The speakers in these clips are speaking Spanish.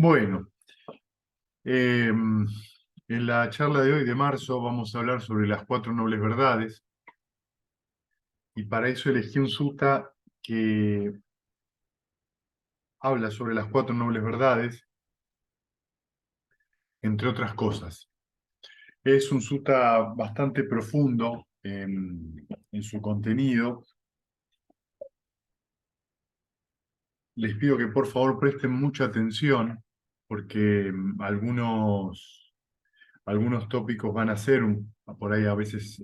Bueno, en la charla de hoy de marzo vamos a hablar sobre las cuatro nobles verdades y para eso elegí un sutta que habla sobre las cuatro nobles verdades, entre otras cosas. Es un sutta bastante profundo en su contenido. Les pido que por favor presten mucha atención porque algunos tópicos van a ser por ahí a veces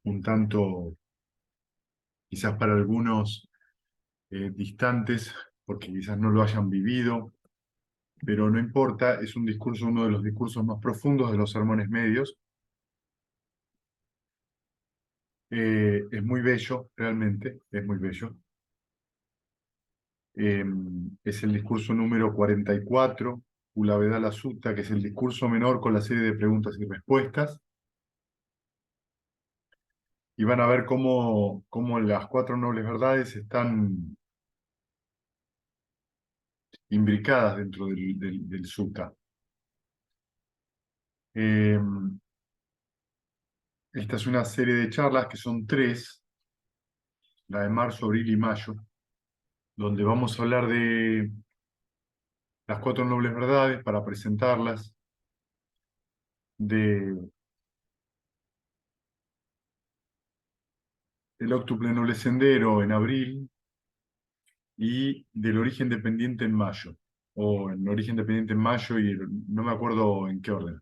un tanto, quizás para algunos distantes, porque quizás no lo hayan vivido, pero no importa, es un discurso, uno de los discursos más profundos de los sermones medios. Es muy bello, realmente, es muy bello. Eh, es el discurso número 44, Ulavedala Sutta, que es el discurso menor con la serie de preguntas y respuestas. Y van a ver cómo las cuatro nobles verdades están imbricadas dentro del sutta. Eh, Esta es una serie de charlas que son tres, la de marzo, abril y mayo, donde vamos a hablar de las cuatro nobles verdades para presentarlas, de el óctuple noble sendero en abril y del origen dependiente en mayo, o en origen dependiente en mayo y no me acuerdo en qué orden,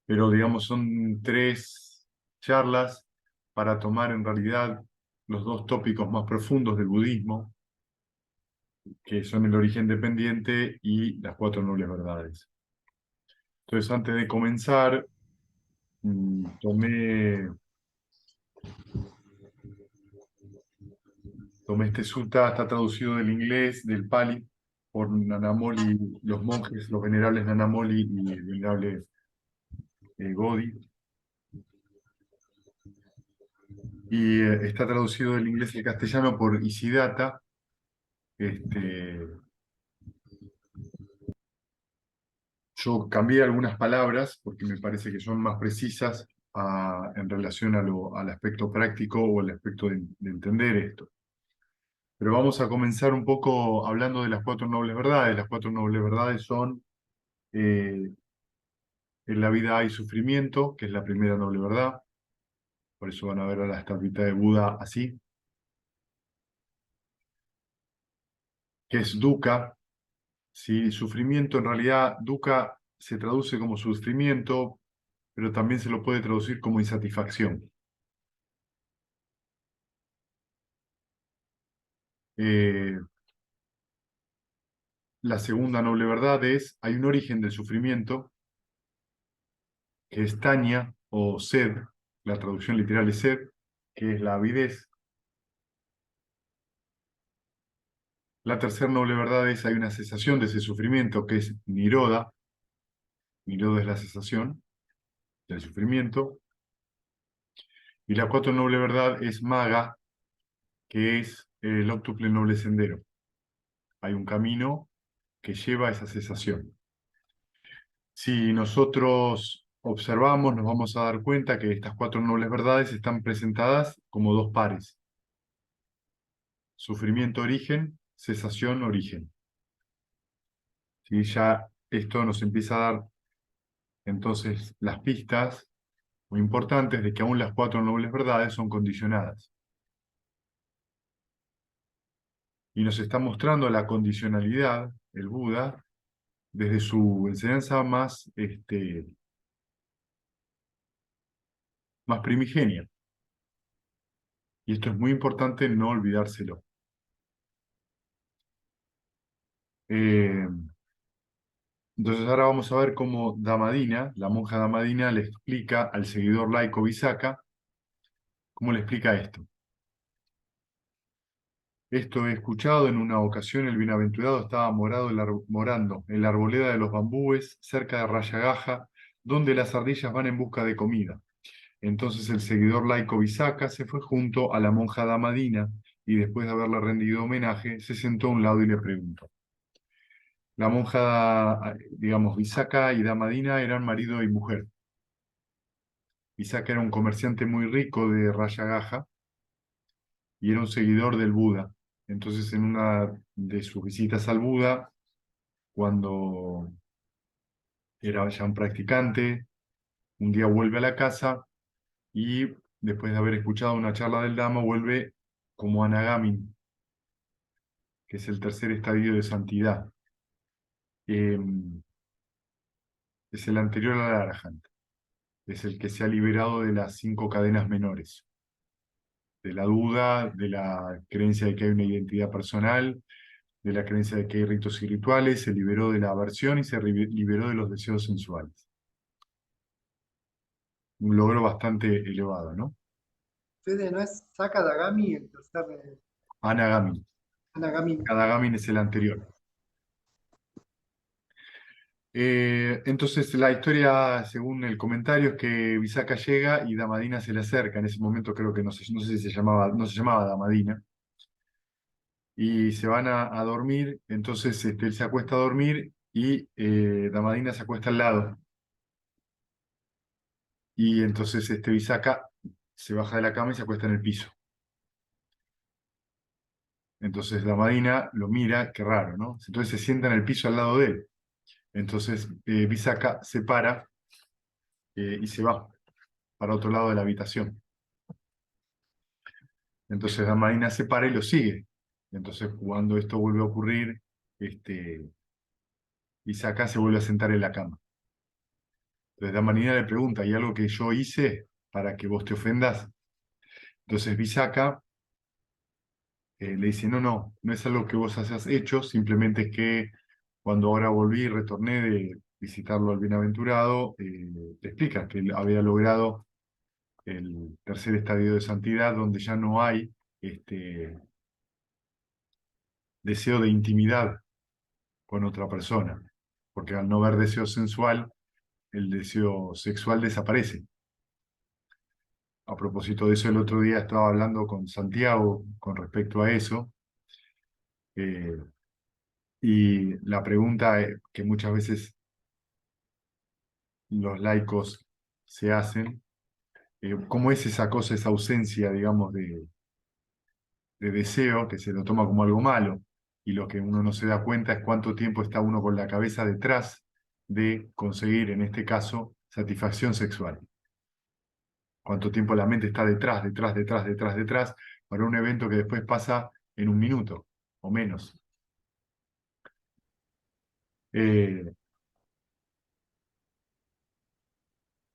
pero digamos son tres charlas para tomar en realidad los dos tópicos más profundos del budismo, que son el origen dependiente y las cuatro nobles verdades. Entonces, antes de comenzar, tomé este sutta, está traducido del inglés, del Pali, por Nanamoli, los monjes, los venerables Nanamoli y el venerable Godi. Y está traducido del inglés al castellano por Isiddhata. Este, yo cambié algunas palabras porque me parece que son más precisas en relación al aspecto práctico o al aspecto de entender esto. Pero vamos a comenzar un poco hablando de las cuatro nobles verdades. Las cuatro nobles verdades son, eh, en la vida hay sufrimiento, que es la primera noble verdad. Por eso van a ver a la estatua de Buda así. Que es dukkha. ¿Sí? Sufrimiento, en realidad, dukkha se traduce como sufrimiento, pero también se lo puede traducir como insatisfacción. Eh, la segunda noble verdad es, hay un origen del sufrimiento, que es taña o sed, la traducción literal es sed, que es la avidez. La tercera noble verdad es, hay una cesación de ese sufrimiento, que es niroda. Niroda es la cesación del sufrimiento. Y la cuarta noble verdad es maga, que es el óctuple noble sendero. Hay un camino que lleva a esa cesación. Si nosotros observamos, nos vamos a dar cuenta que estas cuatro nobles verdades están presentadas como dos pares. Sufrimiento, origen; cesación, origen. Si ya esto nos empieza a dar entonces las pistas muy importantes de que aún las cuatro nobles verdades son condicionadas. Y nos está mostrando la condicionalidad, el Buda, desde su enseñanza más primigenia. Y esto es muy importante no olvidárselo. Eh, entonces ahora vamos a ver cómo Dhammadina, la monja Dhammadina, le explica al seguidor laico Visakha, cómo le explica esto. Esto he escuchado: en una ocasión el bienaventurado estaba morando en la arboleda de los bambúes, cerca de Rayagaja, donde las ardillas van en busca de comida. Entonces el seguidor laico Visakha se fue junto a la monja Dhammadina y después de haberle rendido homenaje, se sentó a un lado y le preguntó: La monja, digamos, Visakha y Damadina eran marido y mujer. Visakha era un comerciante muy rico de Rayagaja y era un seguidor del Buda. Entonces, en una de sus visitas al Buda, cuando era ya un practicante, un día vuelve a la casa y después de haber escuchado una charla del Dhamma, vuelve como Anagamin, que es el tercer estadio de santidad. Eh, es el anterior al Arahant, es el que se ha liberado de las 5 cadenas menores, de la duda, de la creencia de que hay una identidad personal, de la creencia de que hay ritos y rituales, se liberó de la aversión y se liberó de los deseos sensuales. Un logro bastante elevado, ¿no? Fede, ¿no es Sakadagami el tercer Anagamin. Anagami? Anagamin es el anterior. Entonces la historia, según el comentario, es que Visakha llega y Damadina se le acerca. En ese momento creo que no sé si se llamaba, no se llamaba Damadina. Y se van a dormir. Entonces él se acuesta a dormir y Damadina se acuesta al lado. Y entonces Visakha se baja de la cama y se acuesta en el piso. Entonces Damadina lo mira, qué raro, ¿no? Entonces se sienta en el piso al lado de él. Entonces Visakha se para y se va para otro lado de la habitación. Entonces Damadina se para y lo sigue. Entonces cuando esto vuelve a ocurrir, Visakha se vuelve a sentar en la cama. Entonces Damadina le pregunta, ¿hay algo que yo hice para que vos te ofendas? Entonces Visakha le dice, no es algo que vos hayas hecho, simplemente es que cuando ahora volví y retorné de visitarlo al bienaventurado, te explica que él había logrado el tercer estadio de santidad, donde ya no hay deseo de intimidad con otra persona, porque al no haber deseo sensual, el deseo sexual desaparece. A propósito de eso, el otro día estaba hablando con Santiago con respecto a eso, eh, y la pregunta que muchas veces los laicos se hacen, ¿cómo es esa cosa, esa ausencia, digamos, de deseo que se lo toma como algo malo? Y lo que uno no se da cuenta es cuánto tiempo está uno con la cabeza detrás de conseguir, en este caso, satisfacción sexual. Cuánto tiempo la mente está detrás, para un evento que después pasa en un minuto o menos. Eh,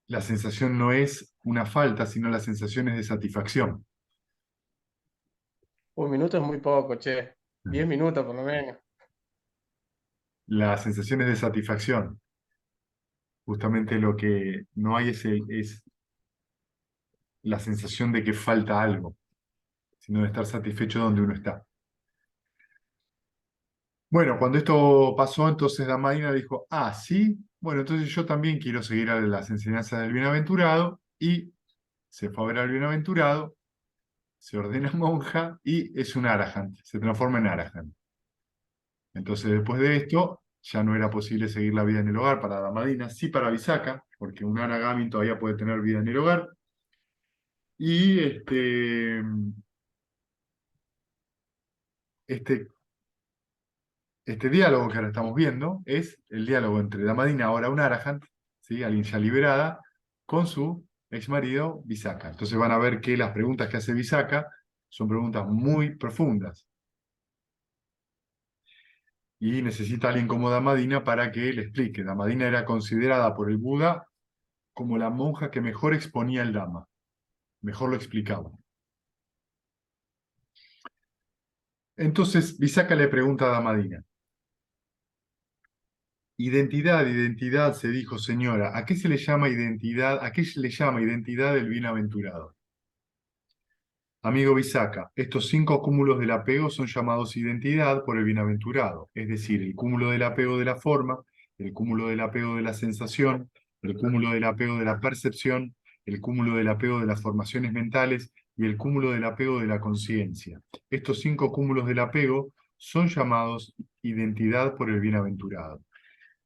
la sensación no es una falta, sino la sensación es de satisfacción. Un minuto es muy poco, che. 10 minutos por lo menos. La sensación es de satisfacción. Justamente lo que no hay es la sensación de que falta algo, sino de estar satisfecho donde uno está. Bueno, cuando esto pasó, entonces Damaina dijo, ah, sí, bueno, entonces yo también quiero seguir a las enseñanzas del bienaventurado, y se fue a ver al bienaventurado, se ordena monja y es un arahant, se transforma en arahant. Entonces después de esto ya no era posible seguir la vida en el hogar para Damadina, sí para Visakha, porque un anagami todavía puede tener vida en el hogar, y este Este diálogo que ahora estamos viendo es el diálogo entre Damadina, ahora un Arahant, ¿sí? Alguien ya liberada, con su ex marido Visakha. Entonces van a ver que las preguntas que hace Visakha son preguntas muy profundas. Y necesita a alguien como Damadina para que le explique. Damadina era considerada por el Buda como la monja que mejor exponía el Dhamma, mejor lo explicaba. Entonces Visakha le pregunta a Damadina, identidad, identidad, se dijo señora. ¿A qué se le llama identidad? ¿A qué se le llama identidad del bienaventurado? Amigo Visakha, estos 5 cúmulos del apego son llamados identidad por el bienaventurado, es decir, el cúmulo del apego de la forma, el cúmulo del apego de la sensación, el cúmulo del apego de la percepción, el cúmulo del apego de las formaciones mentales y el cúmulo del apego de la conciencia. Estos 5 cúmulos del apego son llamados identidad por el bienaventurado.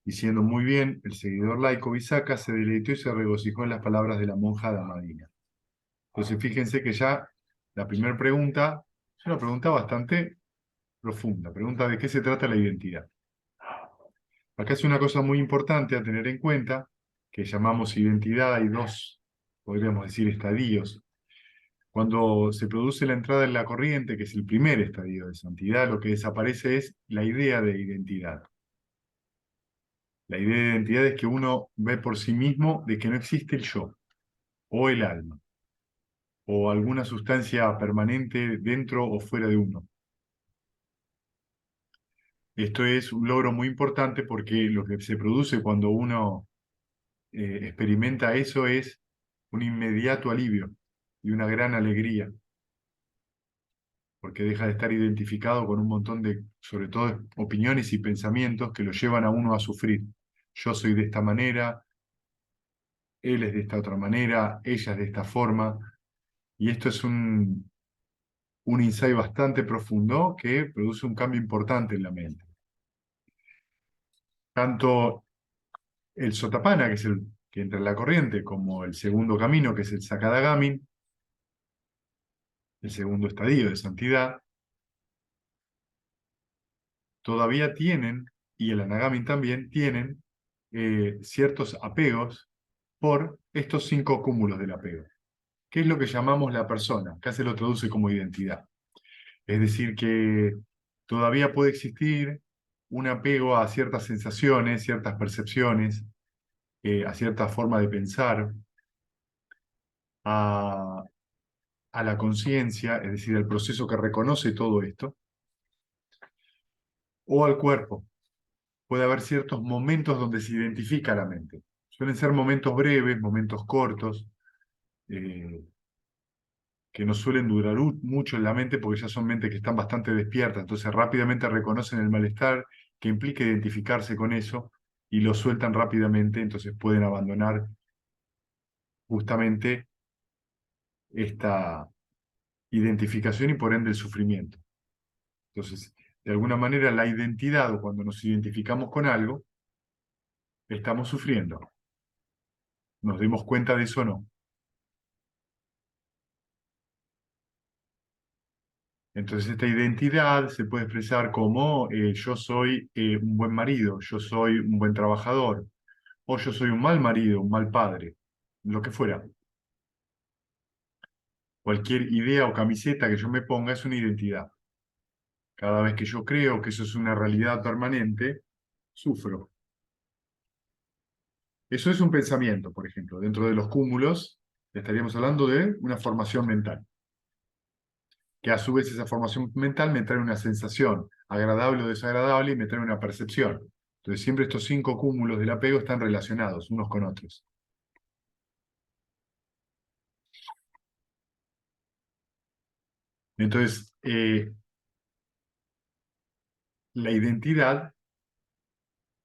Diciendo muy bien, el seguidor laico Visakha se deleitó y se regocijó en las palabras de la monja de Amadina. Entonces fíjense que ya la primera pregunta es una pregunta bastante profunda, pregunta de qué se trata la identidad. Acá es una cosa muy importante a tener en cuenta, que llamamos identidad, hay dos, podríamos decir, estadios. Cuando se produce la entrada en la corriente, que es el primer estadio de santidad, lo que desaparece es la idea de identidad. La idea de identidad es que uno ve por sí mismo de que no existe el yo, o el alma, o alguna sustancia permanente dentro o fuera de uno. Esto es un logro muy importante porque lo que se produce cuando uno experimenta eso es un inmediato alivio y una gran alegría, porque deja de estar identificado con un montón de, sobre todo, opiniones y pensamientos que lo llevan a uno a sufrir. Yo soy de esta manera, él es de esta otra manera, ella es de esta forma, y esto es un insight bastante profundo que produce un cambio importante en la mente. Tanto el Sotapanna, que es el que entra en la corriente, como el segundo camino, que es el Sakadagami, el segundo estadio de santidad, todavía tienen, y el Anagami también, tienen ciertos apegos por estos 5 cúmulos del apego, que es lo que llamamos la persona. Acá se lo traduce como identidad. Es decir, que todavía puede existir un apego a ciertas sensaciones, ciertas percepciones, a cierta forma de pensar, a, a la conciencia, es decir, al proceso que reconoce todo esto, o al cuerpo. Puede haber ciertos momentos donde se identifica la mente. Suelen ser momentos breves, momentos cortos, eh, que no suelen durar mucho en la mente porque ya son mentes que están bastante despiertas, entonces rápidamente reconocen el malestar que implica identificarse con eso y lo sueltan rápidamente, entonces pueden abandonar justamente esta identificación y por ende el sufrimiento. Entonces, de alguna manera, la identidad o cuando nos identificamos con algo, estamos sufriendo. Nos demos cuenta de eso o no. Entonces, esta identidad se puede expresar como yo soy un buen marido, yo soy un buen trabajador, o yo soy un mal marido, un mal padre, lo que fuera. Cualquier idea o camiseta que yo me ponga es una identidad. Cada vez que yo creo que eso es una realidad permanente, sufro. Eso es un pensamiento, por ejemplo. Dentro de los cúmulos estaríamos hablando de una formación mental, que a su vez esa formación mental me trae una sensación agradable o desagradable y me trae una percepción. Entonces siempre estos 5 cúmulos del apego están relacionados unos con otros. Entonces, la identidad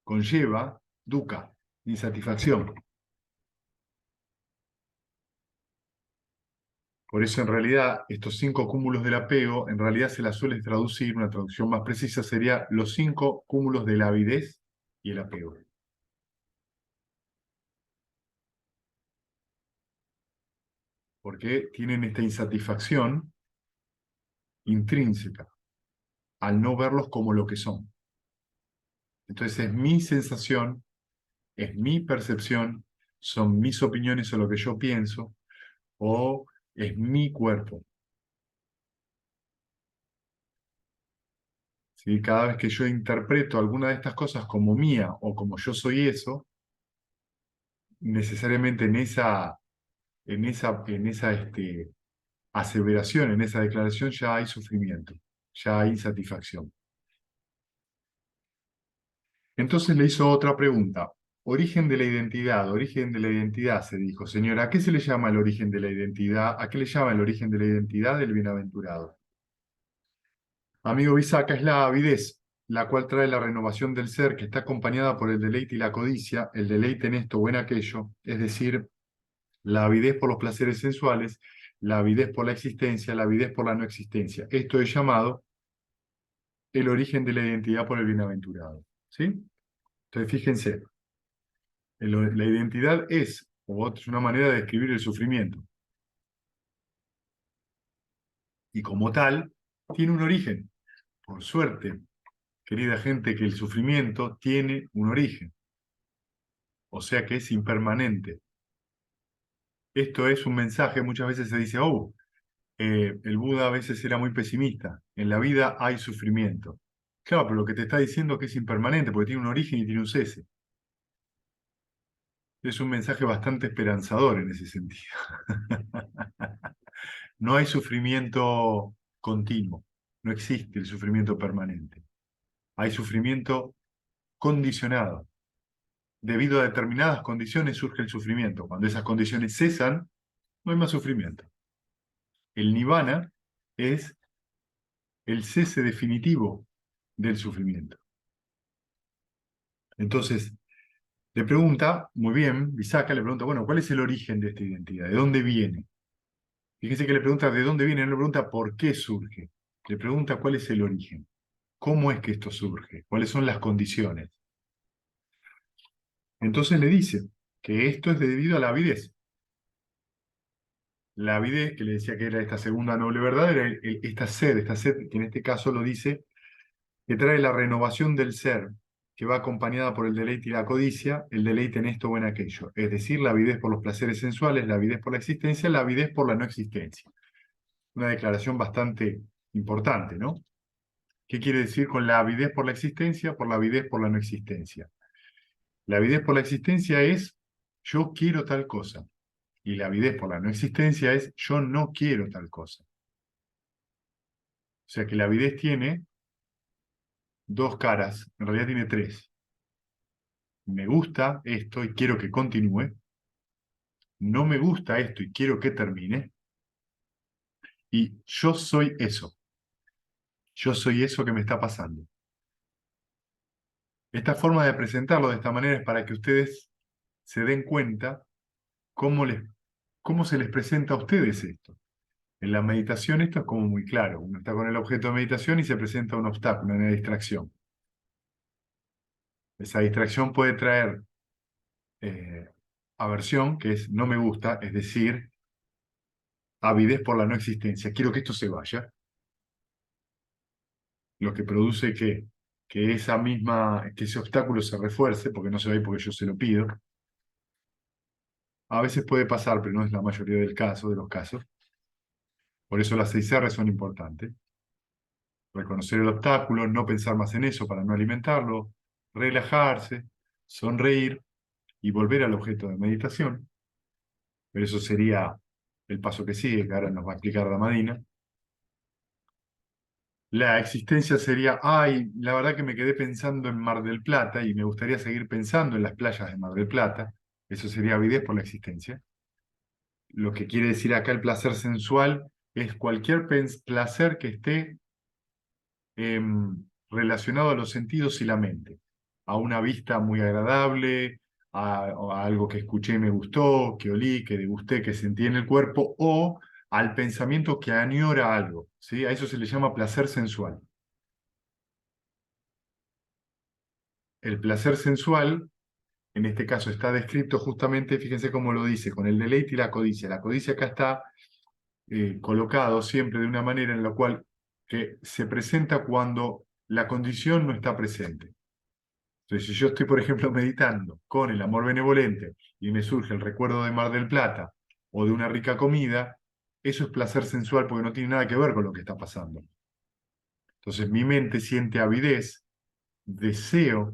conlleva dukkha, insatisfacción. Por eso, en realidad, estos 5 cúmulos del apego, en realidad se las suele traducir, una traducción más precisa sería los 5 cúmulos de la avidez y el apego. Porque tienen esta insatisfacción intrínseca al no verlos como lo que son. Entonces es mi sensación, es mi percepción, son mis opiniones o lo que yo pienso, o es mi cuerpo. ¿Sí? Cada vez que yo interpreto alguna de estas cosas como mía o como yo soy eso, necesariamente en esa aseveración, en esa declaración ya hay sufrimiento, ya hay insatisfacción. Entonces le hizo otra pregunta. Origen de la identidad, se dijo. Señora, ¿a qué se le llama el origen de la identidad? ¿A qué le llama el origen de la identidad del bienaventurado? Amigo Bisaca, es la avidez, la cual trae la renovación del ser, que está acompañada por el deleite y la codicia, el deleite en esto o en aquello, es decir, la avidez por los placeres sensuales, la avidez por la existencia, la avidez por la no existencia. Esto es llamado el origen de la identidad por el bienaventurado. ¿Sí? Entonces, fíjense, la identidad es una manera de describir el sufrimiento. Y como tal, tiene un origen. Por suerte, querida gente, que el sufrimiento tiene un origen. O sea que es impermanente. Esto es un mensaje, muchas veces se dice, oh, el Buda a veces era muy pesimista. En la vida hay sufrimiento. Claro, pero lo que te está diciendo es que es impermanente, porque tiene un origen y tiene un cese. Es un mensaje bastante esperanzador en ese sentido. No hay sufrimiento continuo, no existe el sufrimiento permanente. Hay sufrimiento condicionado. Debido a determinadas condiciones surge el sufrimiento. Cuando esas condiciones cesan, no hay más sufrimiento. El nirvana es el cese definitivo del sufrimiento. Entonces, le pregunta, muy bien, Visakha le pregunta, bueno, ¿cuál es el origen de esta identidad? ¿De dónde viene? Fíjese que le pregunta de dónde viene, no le pregunta por qué surge. Le pregunta cuál es el origen. ¿Cómo es que esto surge? ¿Cuáles son las condiciones? Entonces le dice que esto es debido a la avidez. La avidez, que le decía que era esta segunda noble verdad, era esta sed que en este caso lo dice, que trae la renovación del ser, que va acompañada por el deleite y la codicia, el deleite en esto o en aquello. Es decir, la avidez por los placeres sensuales, la avidez por la existencia, la avidez por la no existencia. Una declaración bastante importante, ¿no? ¿Qué quiere decir con la avidez por la existencia, por la avidez por la no existencia? La avidez por la existencia es yo quiero tal cosa. Y la avidez por la no existencia es yo no quiero tal cosa. O sea que la avidez tiene dos caras, en realidad tiene tres. Me gusta esto y quiero que continúe. No me gusta esto y quiero que termine. Y yo soy eso. Yo soy eso que me está pasando. Esta forma de presentarlo de esta manera es para que ustedes se den cuenta cómo se les presenta a ustedes esto. En la meditación esto es como muy claro. Uno está con el objeto de meditación y se presenta un obstáculo, una distracción. Esa distracción puede traer aversión, que es no me gusta, es decir, avidez por la no existencia. Quiero que esto se vaya. Lo que produce que ese obstáculo se refuerce, porque no se va a ir porque yo se lo pido. A veces puede pasar, pero no es la mayoría de los casos. Por eso las 6 R son importantes. Reconocer el obstáculo, no pensar más en eso para no alimentarlo, relajarse, sonreír y volver al objeto de meditación. Pero eso sería el paso que sigue, que ahora nos va a explicar Ramadina. La existencia sería, ay, la verdad que me quedé pensando en Mar del Plata y me gustaría seguir pensando en las playas de Mar del Plata. Eso sería avidez por la existencia. Lo que quiere decir acá el placer sensual es cualquier placer que esté relacionado a los sentidos y la mente. A una vista muy agradable, a algo que escuché y me gustó, que olí, que degusté, que sentí en el cuerpo, o al pensamiento que añora algo. ¿Sí? A eso se le llama placer sensual. El placer sensual, en este caso, está descrito justamente, fíjense cómo lo dice, con el deleite y la codicia. La codicia acá está colocado siempre de una manera en la cual que se presenta cuando la condición no está presente. Entonces, si yo estoy, por ejemplo, meditando con el amor benevolente y me surge el recuerdo de Mar del Plata o de una rica comida, eso es placer sensual porque no tiene nada que ver con lo que está pasando. Entonces, mi mente siente avidez, deseo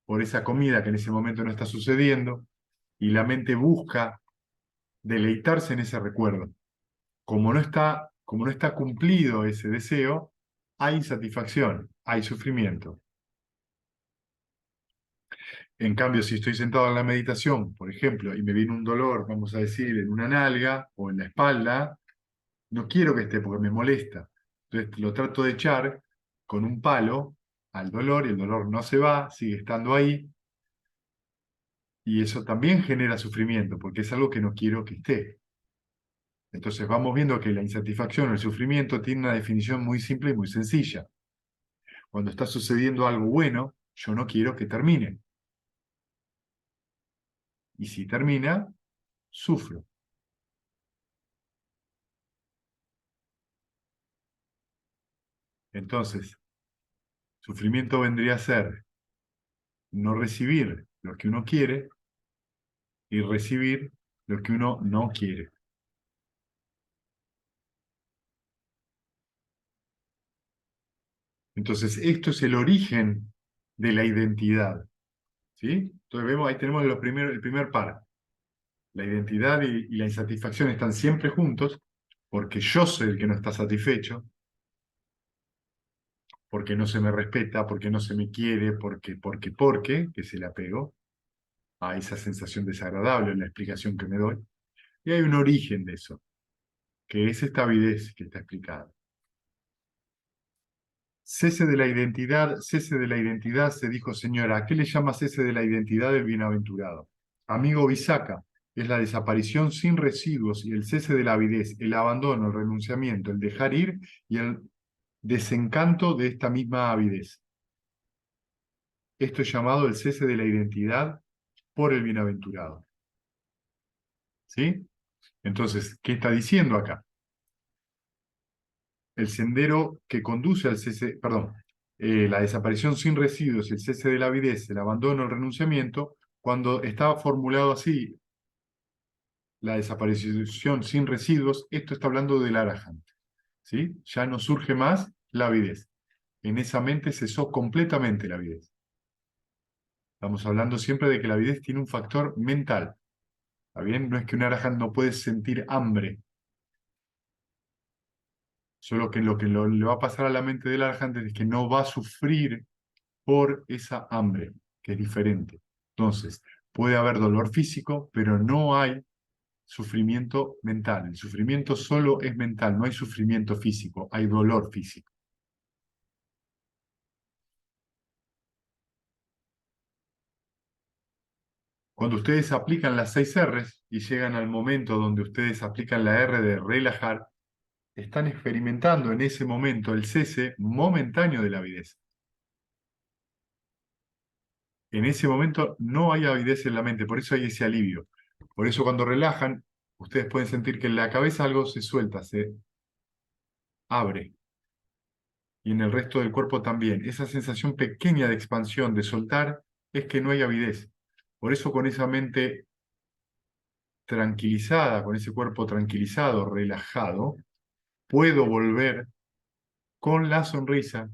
por esa comida que en ese momento no está sucediendo, y la mente busca deleitarse en ese recuerdo. Como no está cumplido ese deseo, hay insatisfacción, hay sufrimiento. En cambio, si estoy sentado en la meditación, por ejemplo, y me viene un dolor, vamos a decir, en una nalga o en la espalda, no quiero que esté porque me molesta. Entonces lo trato de echar con un palo al dolor y el dolor no se va, sigue estando ahí. Y eso también genera sufrimiento porque es algo que no quiero que esté. Entonces vamos viendo que la insatisfacción o el sufrimiento tiene una definición muy simple y muy sencilla. Cuando está sucediendo algo bueno, yo no quiero que termine. Y si termina, sufro. Entonces, sufrimiento vendría a ser no recibir lo que uno quiere y recibir lo que uno no quiere. Entonces, esto es el origen de la identidad. ¿Sí? Entonces vemos, ahí tenemos el primer par. La identidad y la insatisfacción están siempre juntos porque yo soy el que no está satisfecho, porque no se me respeta, porque no se me quiere, porque, que es el apego a esa sensación desagradable en la explicación que me doy. Y hay un origen de eso, que es esta avidez que está explicada. Cese de la identidad, se dijo señora, ¿a qué le llama cese de la identidad del bienaventurado? Amigo Bisaca, es la desaparición sin residuos y el cese de la avidez, el abandono, el renunciamiento, el dejar ir y el desencanto de esta misma avidez. Esto es llamado el cese de la identidad por el bienaventurado. ¿Sí? Entonces, ¿qué está diciendo acá? El sendero que conduce al cese, perdón, la desaparición sin residuos, el cese de la avidez, el abandono, el renunciamiento, cuando está formulado así, la desaparición sin residuos, esto está hablando del arahant, ¿sí? Ya no surge más la avidez. En esa mente cesó completamente la avidez. Estamos hablando siempre de que la avidez tiene un factor mental. ¿Está bien? No es que un arahant no puede sentir hambre, solo que le va a pasar a la mente del arahant es que no va a sufrir por esa hambre, que es diferente. Entonces, puede haber dolor físico, pero no hay sufrimiento mental. El sufrimiento solo es mental, no hay sufrimiento físico, hay dolor físico. Cuando ustedes aplican las 6 R's y llegan al momento donde ustedes aplican la R de relajar, están experimentando en ese momento el cese momentáneo de la avidez. En ese momento no hay avidez en la mente, por eso hay ese alivio. Por eso cuando relajan, ustedes pueden sentir que en la cabeza algo se suelta, se abre. Y en el resto del cuerpo también. Esa sensación pequeña de expansión, de soltar, es que no hay avidez. Por eso con esa mente tranquilizada, con ese cuerpo tranquilizado, relajado, puedo volver con la sonrisa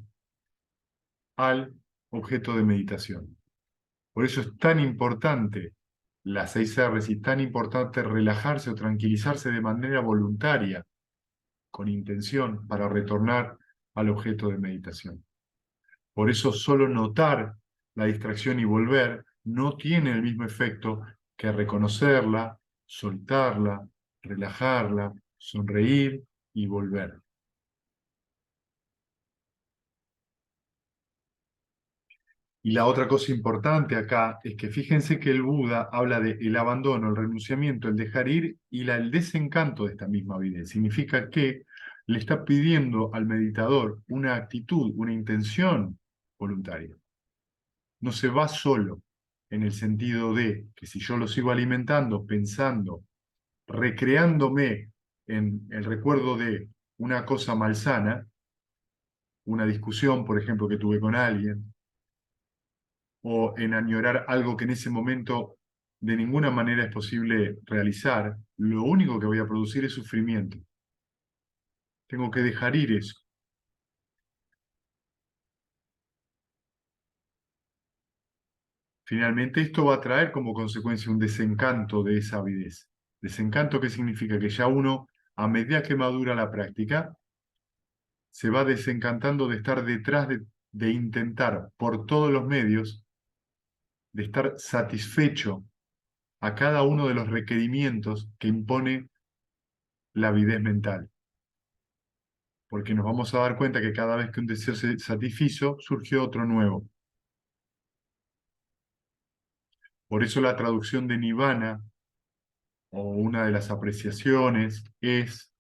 al objeto de meditación. Por eso es tan importante las 6 R's y tan importante relajarse o tranquilizarse de manera voluntaria, con intención, para retornar al objeto de meditación. Por eso solo notar la distracción y volver no tiene el mismo efecto que reconocerla, soltarla, relajarla, sonreír y volver. Y la otra cosa importante acá es que fíjense que el Buda habla de el abandono, el renunciamiento, el dejar ir y el desencanto de esta misma vida. Significa que le está pidiendo al meditador una actitud, una intención voluntaria. No se va solo en el sentido de que si yo lo sigo alimentando, pensando, recreándome en el recuerdo de una cosa malsana, una discusión, por ejemplo, que tuve con alguien, o en añorar algo que en ese momento de ninguna manera es posible realizar, lo único que voy a producir es sufrimiento. Tengo que dejar ir eso. Finalmente, esto va a traer como consecuencia un desencanto de esa avidez. Desencanto que significa que ya uno, a medida que madura la práctica, se va desencantando de estar detrás de intentar por todos los medios, de estar satisfecho a cada uno de los requerimientos que impone la avidez mental. Porque nos vamos a dar cuenta que cada vez que un deseo se satisfizo, surgió otro nuevo. Por eso la traducción de nirvana, o una de las apreciaciones, es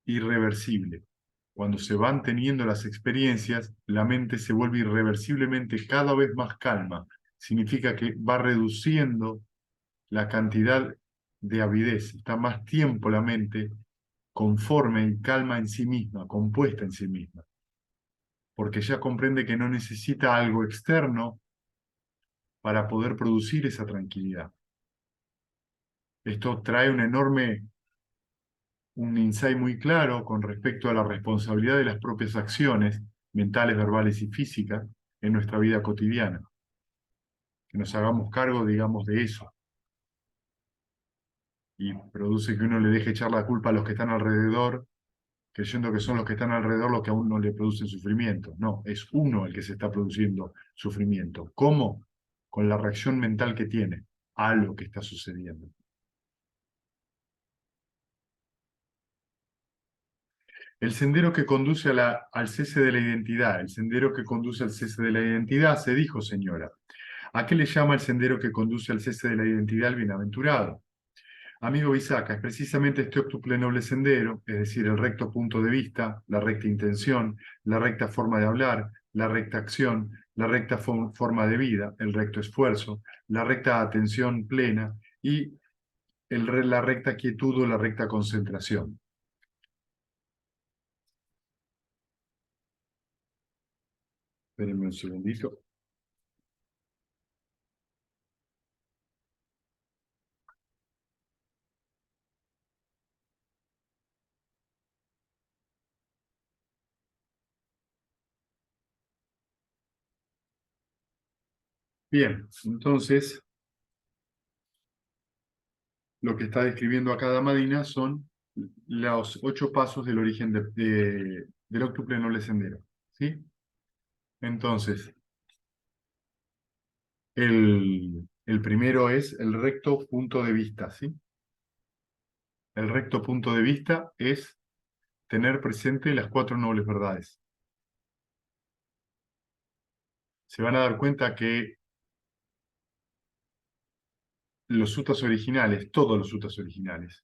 irreversible. cuando se van teniendo las experiencias, la mente se vuelve irreversiblemente cada vez más calma. Significa que va reduciendo la cantidad de avidez, está más tiempo la mente conforme y calma en sí misma, compuesta en sí misma, porque ya comprende que no necesita algo externo para poder producir esa tranquilidad. Esto trae un insight muy claro con respecto a la responsabilidad de las propias acciones mentales, verbales y físicas en nuestra vida cotidiana. Que nos hagamos cargo, digamos, de eso. Y produce que uno le deje echar la culpa a los que están alrededor, creyendo que son los que están alrededor los que a uno le producen sufrimiento. No, es uno el que se está produciendo sufrimiento. ¿Cómo? Con la reacción mental que tiene a lo que está sucediendo. El sendero que conduce al cese de la identidad, el sendero que conduce al cese de la identidad, se dijo, señora. ¿A qué le llama el sendero que conduce al cese de la identidad el bienaventurado? Amigo Bisaca, es precisamente este octuple noble sendero, es decir, el recto punto de vista, la recta intención, la recta forma de hablar, la recta acción, la recta forma de vida, el recto esfuerzo, la recta atención plena y la recta quietud o la recta concentración. Espérenme un segundito. Bien, entonces lo que está describiendo acá Damadina son los 8 pasos del origen del octuple noble sendero. ¿Sí? Entonces, el primero es el recto punto de vista. ¿Sí? El recto punto de vista es tener presente las 4 nobles verdades. Se van a dar cuenta que los suttas originales, todos los suttas originales,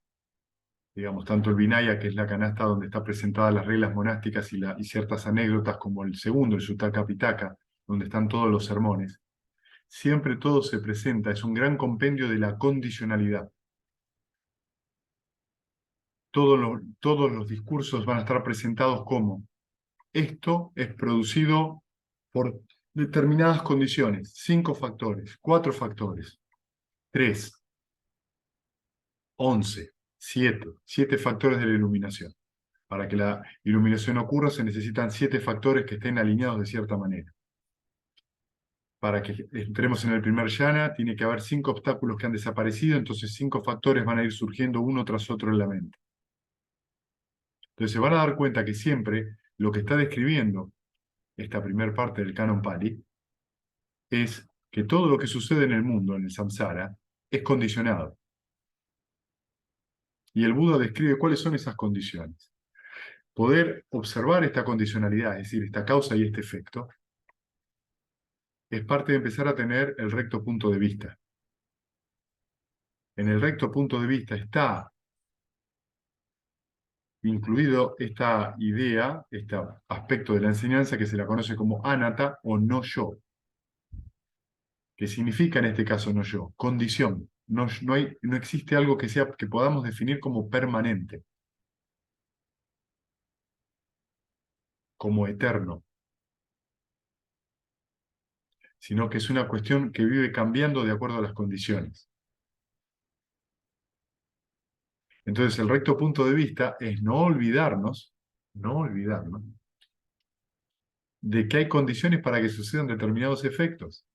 digamos, tanto el Vinaya, que es la canasta donde están presentadas las reglas monásticas y ciertas anécdotas, como el segundo, el Sutta Pitaka, donde están todos los sermones, siempre todo se presenta, es un gran compendio de la condicionalidad. Todos los discursos van a estar presentados como esto es producido por determinadas condiciones, 5 factores, 4 factores, 3, 11, 7 factores de la iluminación. Para que la iluminación ocurra se necesitan 7 factores que estén alineados de cierta manera. Para que entremos en el primer yana, tiene que haber 5 obstáculos que han desaparecido, entonces 5 factores van a ir surgiendo uno tras otro en la mente. Entonces se van a dar cuenta que siempre lo que está describiendo esta primera parte del Canon Pali es que todo lo que sucede en el mundo, en el samsara, es condicionado. Y el Buda describe cuáles son esas condiciones. Poder observar esta condicionalidad, es decir, esta causa y este efecto, es parte de empezar a tener el recto punto de vista. En el recto punto de vista está incluido esta idea, este aspecto de la enseñanza que se la conoce como anatta o no yo. ¿Qué significa en este caso no yo? Condición. No existe algo que podamos definir como permanente, como eterno, sino que es una cuestión que vive cambiando de acuerdo a las condiciones. Entonces, el recto punto de vista es no olvidarnos de que hay condiciones para que sucedan determinados efectos.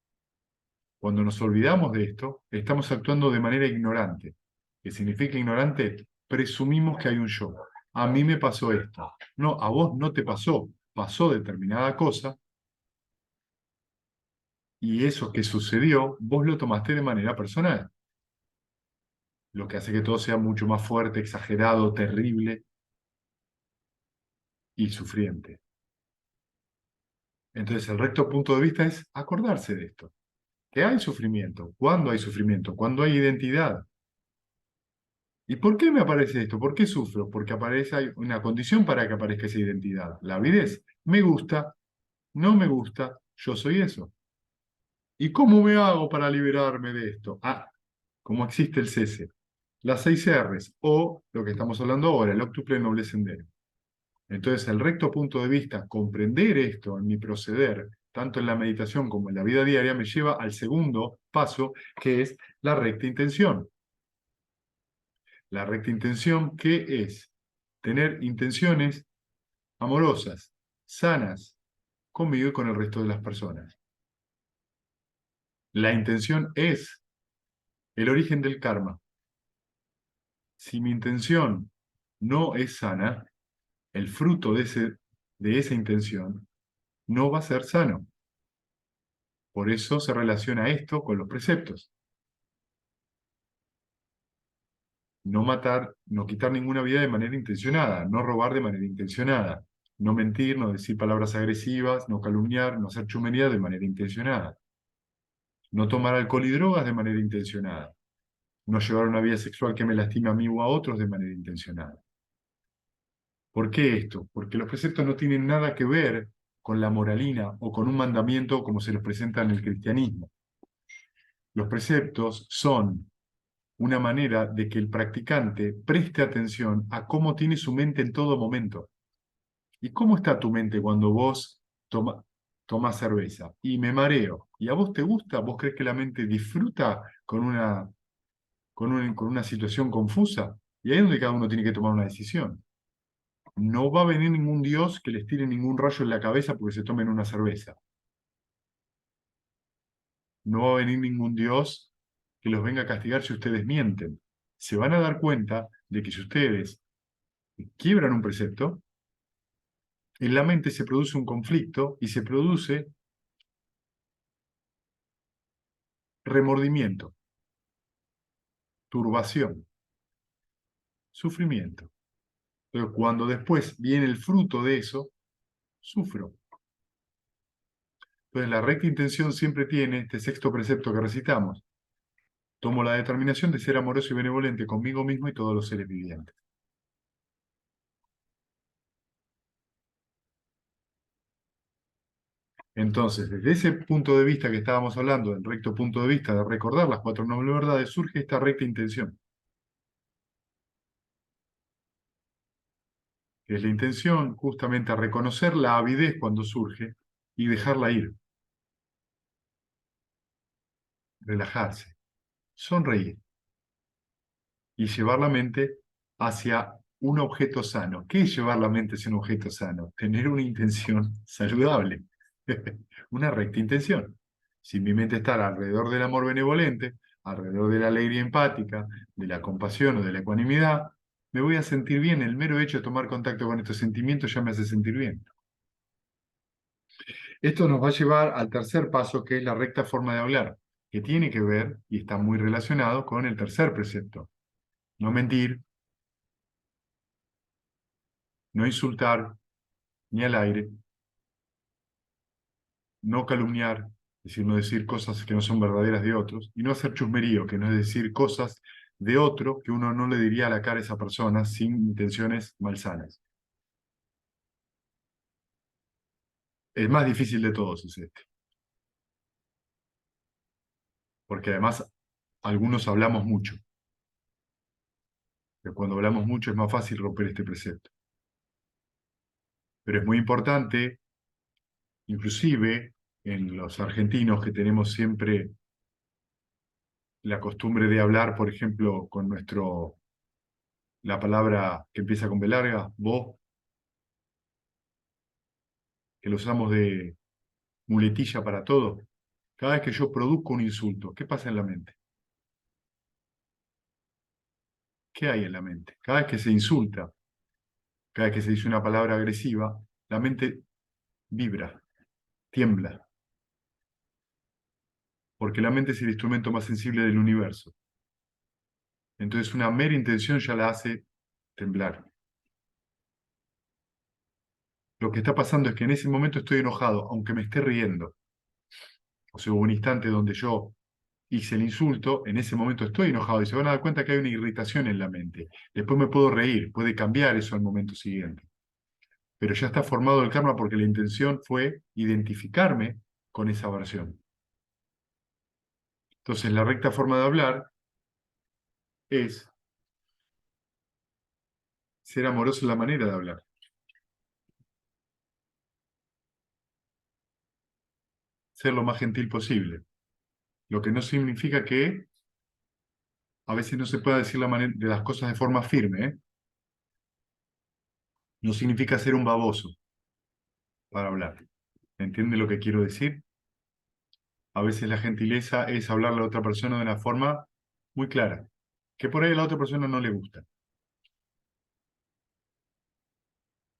Cuando nos olvidamos de esto, estamos actuando de manera ignorante. ¿Qué significa ignorante? Presumimos que hay un yo. A mí me pasó esto. No, a vos no te pasó. Pasó determinada cosa y eso que sucedió, vos lo tomaste de manera personal. Lo que hace que todo sea mucho más fuerte, exagerado, terrible y sufriente. Entonces, el recto punto de vista es acordarse de esto. Que hay sufrimiento. ¿Cuándo hay sufrimiento? Cuando hay identidad. ¿Y por qué me aparece esto? ¿Por qué sufro? Porque aparece hay una condición para que aparezca esa identidad. La avidez. Me gusta, no me gusta, yo soy eso. ¿Y cómo me hago para liberarme de esto? Ah, como existe el cese. Las 6 R's, o lo que estamos hablando ahora, el octuple noble sendero. Entonces, el recto punto de vista, comprender esto en mi proceder, tanto en la meditación como en la vida diaria, me lleva al segundo paso, que es la recta intención. La recta intención, ¿qué es? Tener intenciones amorosas, sanas, conmigo y con el resto de las personas. La intención es el origen del karma. Si mi intención no es sana, el fruto de esa intención no va a ser sano. Por eso se relaciona esto con los preceptos. No matar, no quitar ninguna vida de manera intencionada, no robar de manera intencionada, no mentir, no decir palabras agresivas, no calumniar, no hacer chumería de manera intencionada, no tomar alcohol y drogas de manera intencionada, no llevar una vida sexual que me lastime a mí o a otros de manera intencionada. ¿Por qué esto? Porque los preceptos no tienen nada que ver con la moralina o con un mandamiento como se los presenta en el cristianismo. Los preceptos son una manera de que el practicante preste atención a cómo tiene su mente en todo momento. ¿Y cómo está tu mente cuando vos tomás cerveza? Y me mareo. ¿Y a vos te gusta? ¿Vos crees que la mente disfruta con una situación confusa? Y ahí es donde cada uno tiene que tomar una decisión. No va a venir ningún Dios que les tire ningún rayo en la cabeza porque se tomen una cerveza. No va a venir ningún Dios que los venga a castigar si ustedes mienten. Se van a dar cuenta de que si ustedes quiebran un precepto, en la mente se produce un conflicto y se produce remordimiento, turbación, sufrimiento. Pero cuando después viene el fruto de eso, sufro. Entonces la recta intención siempre tiene este sexto precepto que recitamos. Tomo la determinación de ser amoroso y benevolente conmigo mismo y todos los seres vivientes. Entonces, desde ese punto de vista que estábamos hablando, del recto punto de vista de recordar las 4 nobles verdades, surge esta recta intención, que es la intención justamente a reconocer la avidez cuando surge y dejarla ir, relajarse, sonreír y llevar la mente hacia un objeto sano. ¿Qué es llevar la mente hacia un objeto sano? Tener una intención saludable, una recta intención. Si mi mente está alrededor del amor benevolente, alrededor de la alegría empática, de la compasión o de la ecuanimidad, me voy a sentir bien. El mero hecho de tomar contacto con estos sentimientos ya me hace sentir bien. Esto nos va a llevar al tercer paso, que es la recta forma de hablar, que tiene que ver y está muy relacionado con el tercer precepto. No mentir, no insultar, ni al aire, no calumniar, es decir, no decir cosas que no son verdaderas de otros, y no hacer chusmerío, que no es decir cosas de otro que uno no le diría a la cara a esa persona sin intenciones malsanas. El más difícil de todos es este, porque además algunos hablamos mucho, pero cuando hablamos mucho es más fácil romper este precepto. Pero es muy importante, inclusive en los argentinos que tenemos siempre la costumbre de hablar, por ejemplo, con la palabra que empieza con B larga, vos, que lo usamos de muletilla para todo. Cada vez que yo produzco un insulto, ¿qué pasa en la mente? ¿Qué hay en la mente? Cada vez que se insulta, cada vez que se dice una palabra agresiva, la mente vibra, tiembla, porque la mente es el instrumento más sensible del universo. Entonces una mera intención ya la hace temblar. Lo que está pasando es que en ese momento estoy enojado, aunque me esté riendo. O sea, hubo un instante donde yo hice el insulto, en ese momento estoy enojado y se van a dar cuenta que hay una irritación en la mente. Después me puedo reír, puede cambiar eso al momento siguiente. Pero ya está formado el karma porque la intención fue identificarme con esa versión. Entonces, la recta forma de hablar es ser amoroso en la manera de hablar. Ser lo más gentil posible. Lo que no significa que a veces no se pueda decir de las cosas de forma firme, ¿eh? No significa ser un baboso para hablar. ¿Entiende lo que quiero decir? A veces la gentileza es hablarle a otra persona de una forma muy clara, que por ahí a la otra persona no le gusta.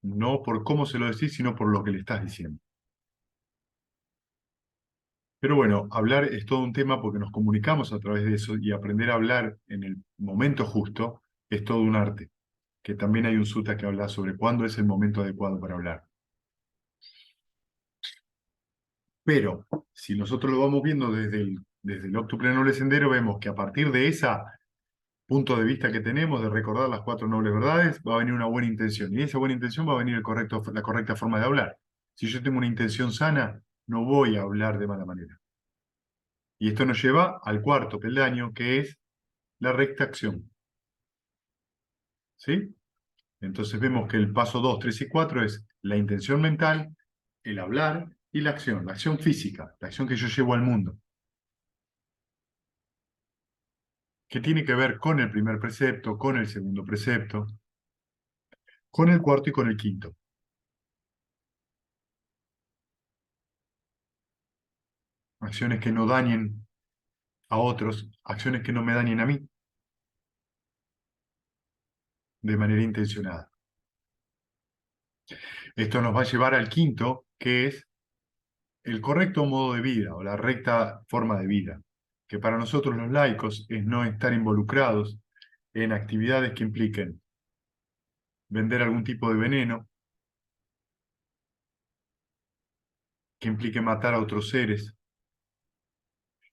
No por cómo se lo decís, sino por lo que le estás diciendo. Pero bueno, hablar es todo un tema porque nos comunicamos a través de eso y aprender a hablar en el momento justo es todo un arte, que también hay un sutta que habla sobre cuándo es el momento adecuado para hablar. Pero si nosotros lo vamos viendo desde el Octuple Noble Sendero, vemos que a partir de ese punto de vista que tenemos de recordar las cuatro nobles verdades, va a venir una buena intención. Y de esa buena intención va a venir la correcta forma de hablar. Si yo tengo una intención sana, no voy a hablar de mala manera. Y esto nos lleva al cuarto peldaño, que es la recta acción. ¿Sí? Entonces vemos que el paso 2, 3 y 4 es la intención mental, el hablar y la acción física, la acción que yo llevo al mundo, que tiene que ver con el primer precepto, con el segundo precepto, con el cuarto y con el quinto. Acciones que no dañen a otros, acciones que no me dañen a mí, de manera intencionada. Esto nos va a llevar al quinto, que es el correcto modo de vida o la recta forma de vida, que para nosotros los laicos es no estar involucrados en actividades que impliquen vender algún tipo de veneno, que implique matar a otros seres,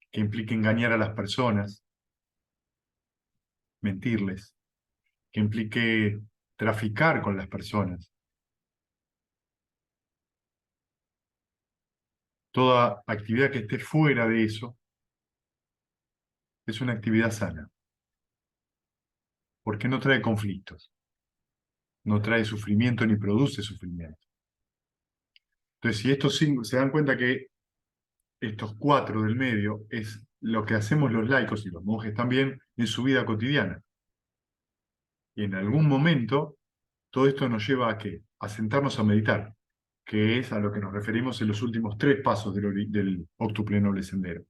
que implique engañar a las personas, mentirles, que implique traficar con las personas. Toda actividad que esté fuera de eso es una actividad sana, porque no trae conflictos, no trae sufrimiento ni produce sufrimiento. Entonces, si estos cinco se dan cuenta que estos cuatro del medio es lo que hacemos los laicos y los monjes también en su vida cotidiana. Y en algún momento, todo esto nos lleva a ¿qué? A sentarnos a meditar, que es a lo que nos referimos en los últimos tres pasos del Octuple Noble Sendero.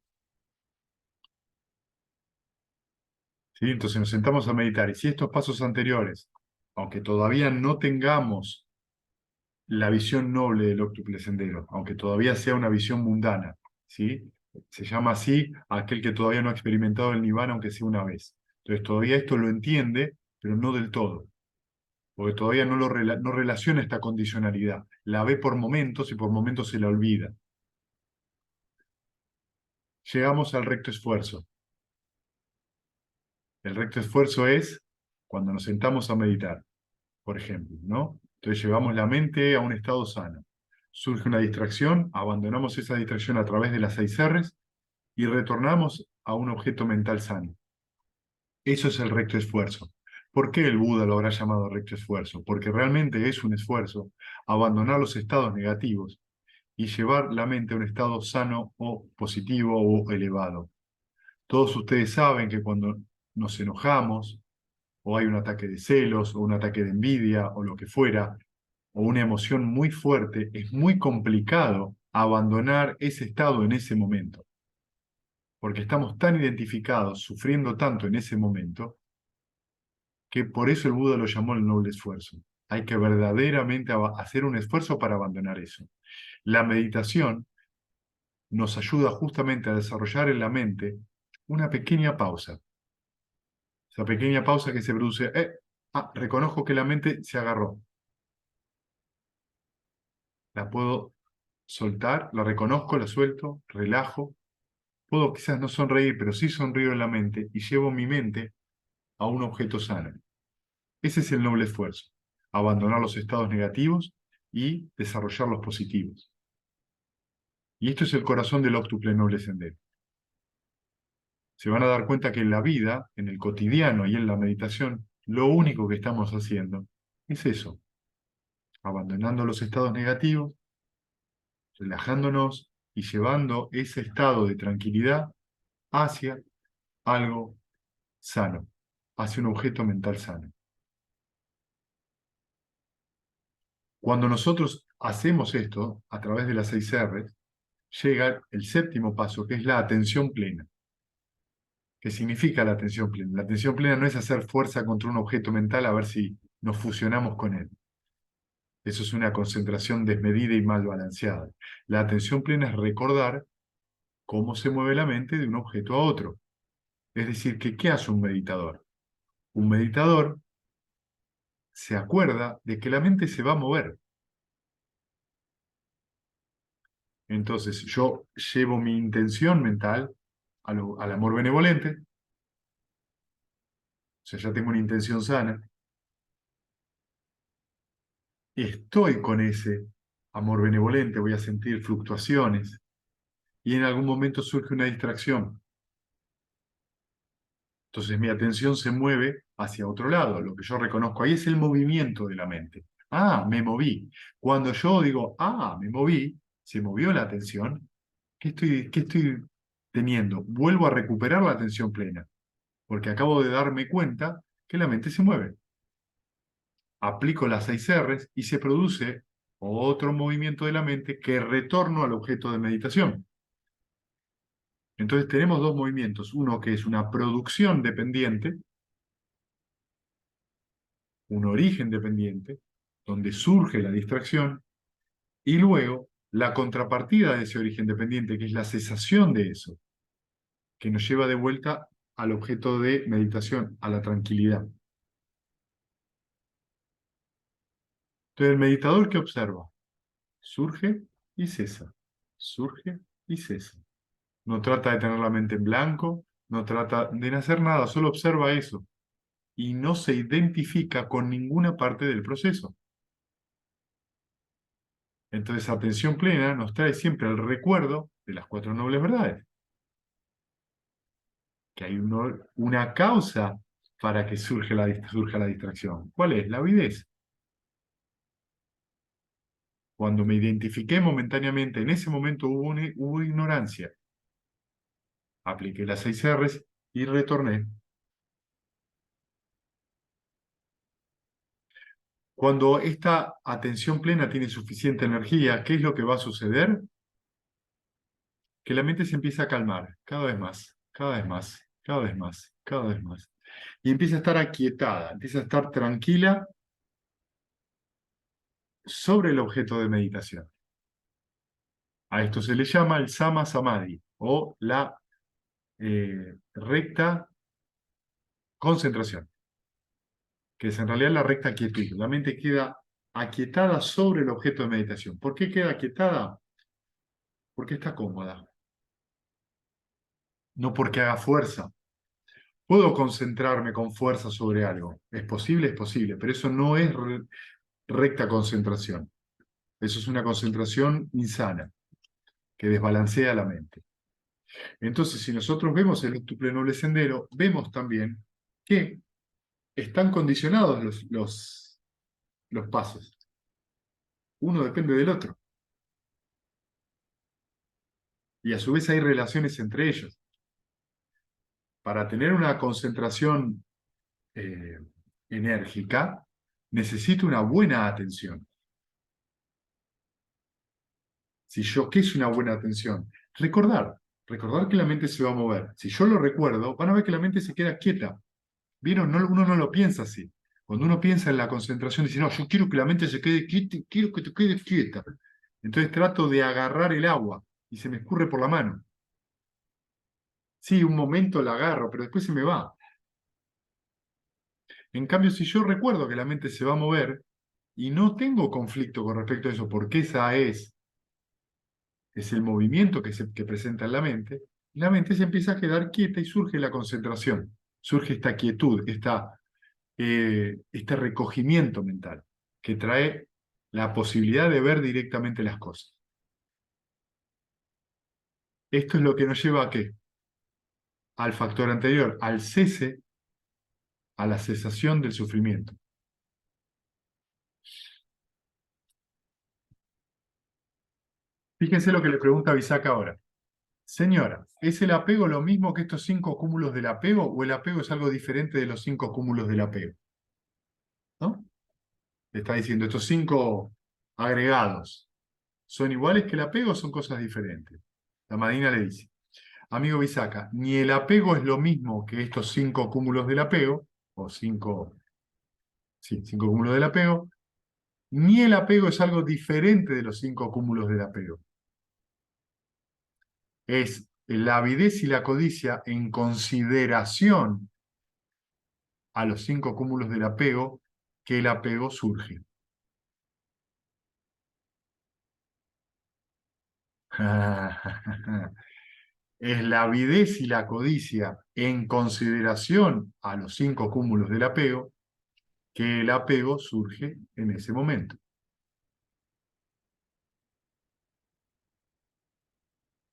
¿Sí? Entonces nos sentamos a meditar. Y si estos pasos anteriores, aunque todavía no tengamos la visión noble del Octuple Sendero, aunque todavía sea una visión mundana, ¿sí? Se llama así a aquel que todavía no ha experimentado el Nirvana, aunque sea una vez. Entonces todavía esto lo entiende, pero no del todo, porque todavía no relaciona esta condicionalidad. La ve por momentos y por momentos se la olvida. Llegamos al recto esfuerzo. El recto esfuerzo es cuando nos sentamos a meditar, por ejemplo, ¿no? Entonces llevamos la mente a un estado sano. Surge una distracción, abandonamos esa distracción a través de las 6 R's y retornamos a un objeto mental sano. Eso es el recto esfuerzo. ¿Por qué el Buda lo habrá llamado recto esfuerzo? Porque realmente es un esfuerzo abandonar los estados negativos y llevar la mente a un estado sano o positivo o elevado. Todos ustedes saben que cuando nos enojamos, o hay un ataque de celos, o un ataque de envidia, o lo que fuera, o una emoción muy fuerte, es muy complicado abandonar ese estado en ese momento, porque estamos tan identificados, sufriendo tanto en ese momento, que por eso el Buda lo llamó el noble esfuerzo. Hay que verdaderamente hacer un esfuerzo para abandonar eso. La meditación nos ayuda justamente a desarrollar en la mente una pequeña pausa. Esa pequeña pausa que se produce, reconozco que la mente se agarró. La puedo soltar, la reconozco, la suelto, relajo, Puedo quizás no sonreír, pero sí sonrío en la mente y llevo mi mente a un objeto sano. Ese es el noble esfuerzo, abandonar los estados negativos y desarrollar los positivos. Y esto es el corazón del octuple noble sendero. Se van a dar cuenta que en la vida, en el cotidiano y en la meditación, lo único que estamos haciendo es eso, abandonando los estados negativos, relajándonos y llevando ese estado de tranquilidad hacia algo sano, hacia un objeto mental sano. Cuando nosotros hacemos esto a través de las 6 R's, llega el séptimo paso, que es la atención plena. ¿Qué significa la atención plena? La atención plena no es hacer fuerza contra un objeto mental a ver si nos fusionamos con él. Eso es una concentración desmedida y mal balanceada. La atención plena es recordar cómo se mueve la mente de un objeto a otro. Es decir, que ¿qué hace un meditador? Un meditador se acuerda de que la mente se va a mover. Entonces yo llevo mi intención mental al amor benevolente, o sea, ya tengo una intención sana, estoy con ese amor benevolente, voy a sentir fluctuaciones y en algún momento surge una distracción. Entonces mi atención se mueve hacia otro lado. Lo que yo reconozco ahí es el movimiento de la mente. Ah, me moví. Cuando yo digo, ah, me moví, se movió la atención, qué estoy teniendo? Vuelvo a recuperar la atención plena, porque acabo de darme cuenta que la mente se mueve. Aplico las 6 R's y se produce otro movimiento de la mente que retorno al objeto de meditación. Entonces tenemos dos movimientos, uno que es una producción dependiente, un origen dependiente, donde surge la distracción, y luego la contrapartida de ese origen dependiente, que es la cesación de eso, que nos lleva de vuelta al objeto de meditación, a la tranquilidad. Entonces el meditador, ¿qué observa? Surge y cesa, surge y cesa. No trata de tener la mente en blanco, no trata de hacer nada, solo observa eso y no se identifica con ninguna parte del proceso. Entonces, atención plena nos trae siempre el recuerdo de las 4 nobles verdades. Que hay una causa para que surja la distracción. ¿Cuál es? La avidez. Cuando me identifiqué momentáneamente, en ese momento hubo ignorancia. Apliqué las 6 R's y retorné. Cuando esta atención plena tiene suficiente energía, ¿qué es lo que va a suceder? Que la mente se empieza a calmar cada vez más, cada vez más, cada vez más, cada vez más. Y empieza a estar aquietada, empieza a estar tranquila sobre el objeto de meditación. A esto se le llama el Sama Samadhi o la recta concentración, que es en realidad la recta quietud. La mente queda aquietada sobre el objeto de meditación. ¿Por qué queda aquietada? Porque está cómoda, no porque haga fuerza. Puedo concentrarme con fuerza sobre algo. Es posible, pero eso no es recta concentración. Eso es una concentración insana, que desbalancea la mente. Entonces, si nosotros vemos el octuple noble sendero, vemos también que están condicionados los pasos. Uno depende del otro. Y a su vez hay relaciones entre ellos. Para tener una concentración enérgica, necesito una buena atención. ¿Qué es una buena atención? Recordar que la mente se va a mover. Si yo lo recuerdo, van a ver que la mente se queda quieta. ¿Vieron? Uno no lo piensa así. Cuando uno piensa en la concentración, dice, no, yo quiero que la mente se quede quieta, quiero que te quedes quieta. Entonces trato de agarrar el agua y se me escurre por la mano. Sí, un momento la agarro, pero después se me va. En cambio, si yo recuerdo que la mente se va a mover y no tengo conflicto con respecto a eso, porque esa es el movimiento que presenta en la mente, la mente se empieza a quedar quieta y surge la concentración, surge esta quietud, este recogimiento mental que trae la posibilidad de ver directamente las cosas. Esto es lo que nos lleva a ¿qué? Al factor anterior, al cese, a la cesación del sufrimiento. Fíjense lo que le pregunta Bisaca ahora. Señora, ¿es el apego lo mismo que estos 5 cúmulos del apego o el apego es algo diferente de los 5 cúmulos del apego? ¿No? Le está diciendo, estos 5 agregados, ¿son iguales que el apego o son cosas diferentes? La Madina le dice, amigo Bisaca, ni el apego es lo mismo que estos 5 cúmulos del apego, o 5, sí, 5 cúmulos del apego, ni el apego es algo diferente de los 5 cúmulos del apego. Es la avidez y la codicia en consideración a los 5 cúmulos del apego que el apego surge. Es la avidez y la codicia en consideración a los 5 cúmulos del apego que el apego surge en ese momento.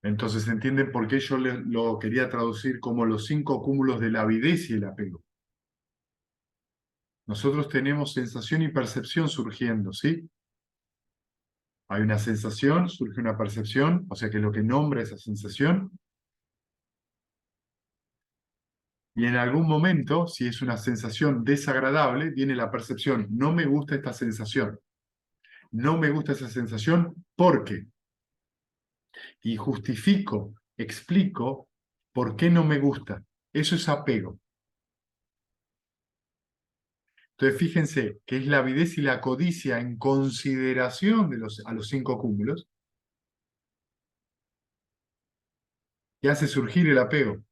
Entonces, ¿entienden por qué yo lo quería traducir como los 5 cúmulos de la avidez y el apego? Nosotros tenemos sensación y percepción surgiendo, ¿sí? Hay una sensación, surge una percepción, o sea que es lo que nombra esa sensación. Y en algún momento, si es una sensación desagradable, viene la percepción, no me gusta esta sensación. No me gusta esa sensación porque, y justifico, explico por qué no me gusta. Eso es apego. Entonces, fíjense que es la avidez y la codicia en consideración a los 5 cúmulos que hace surgir el apego.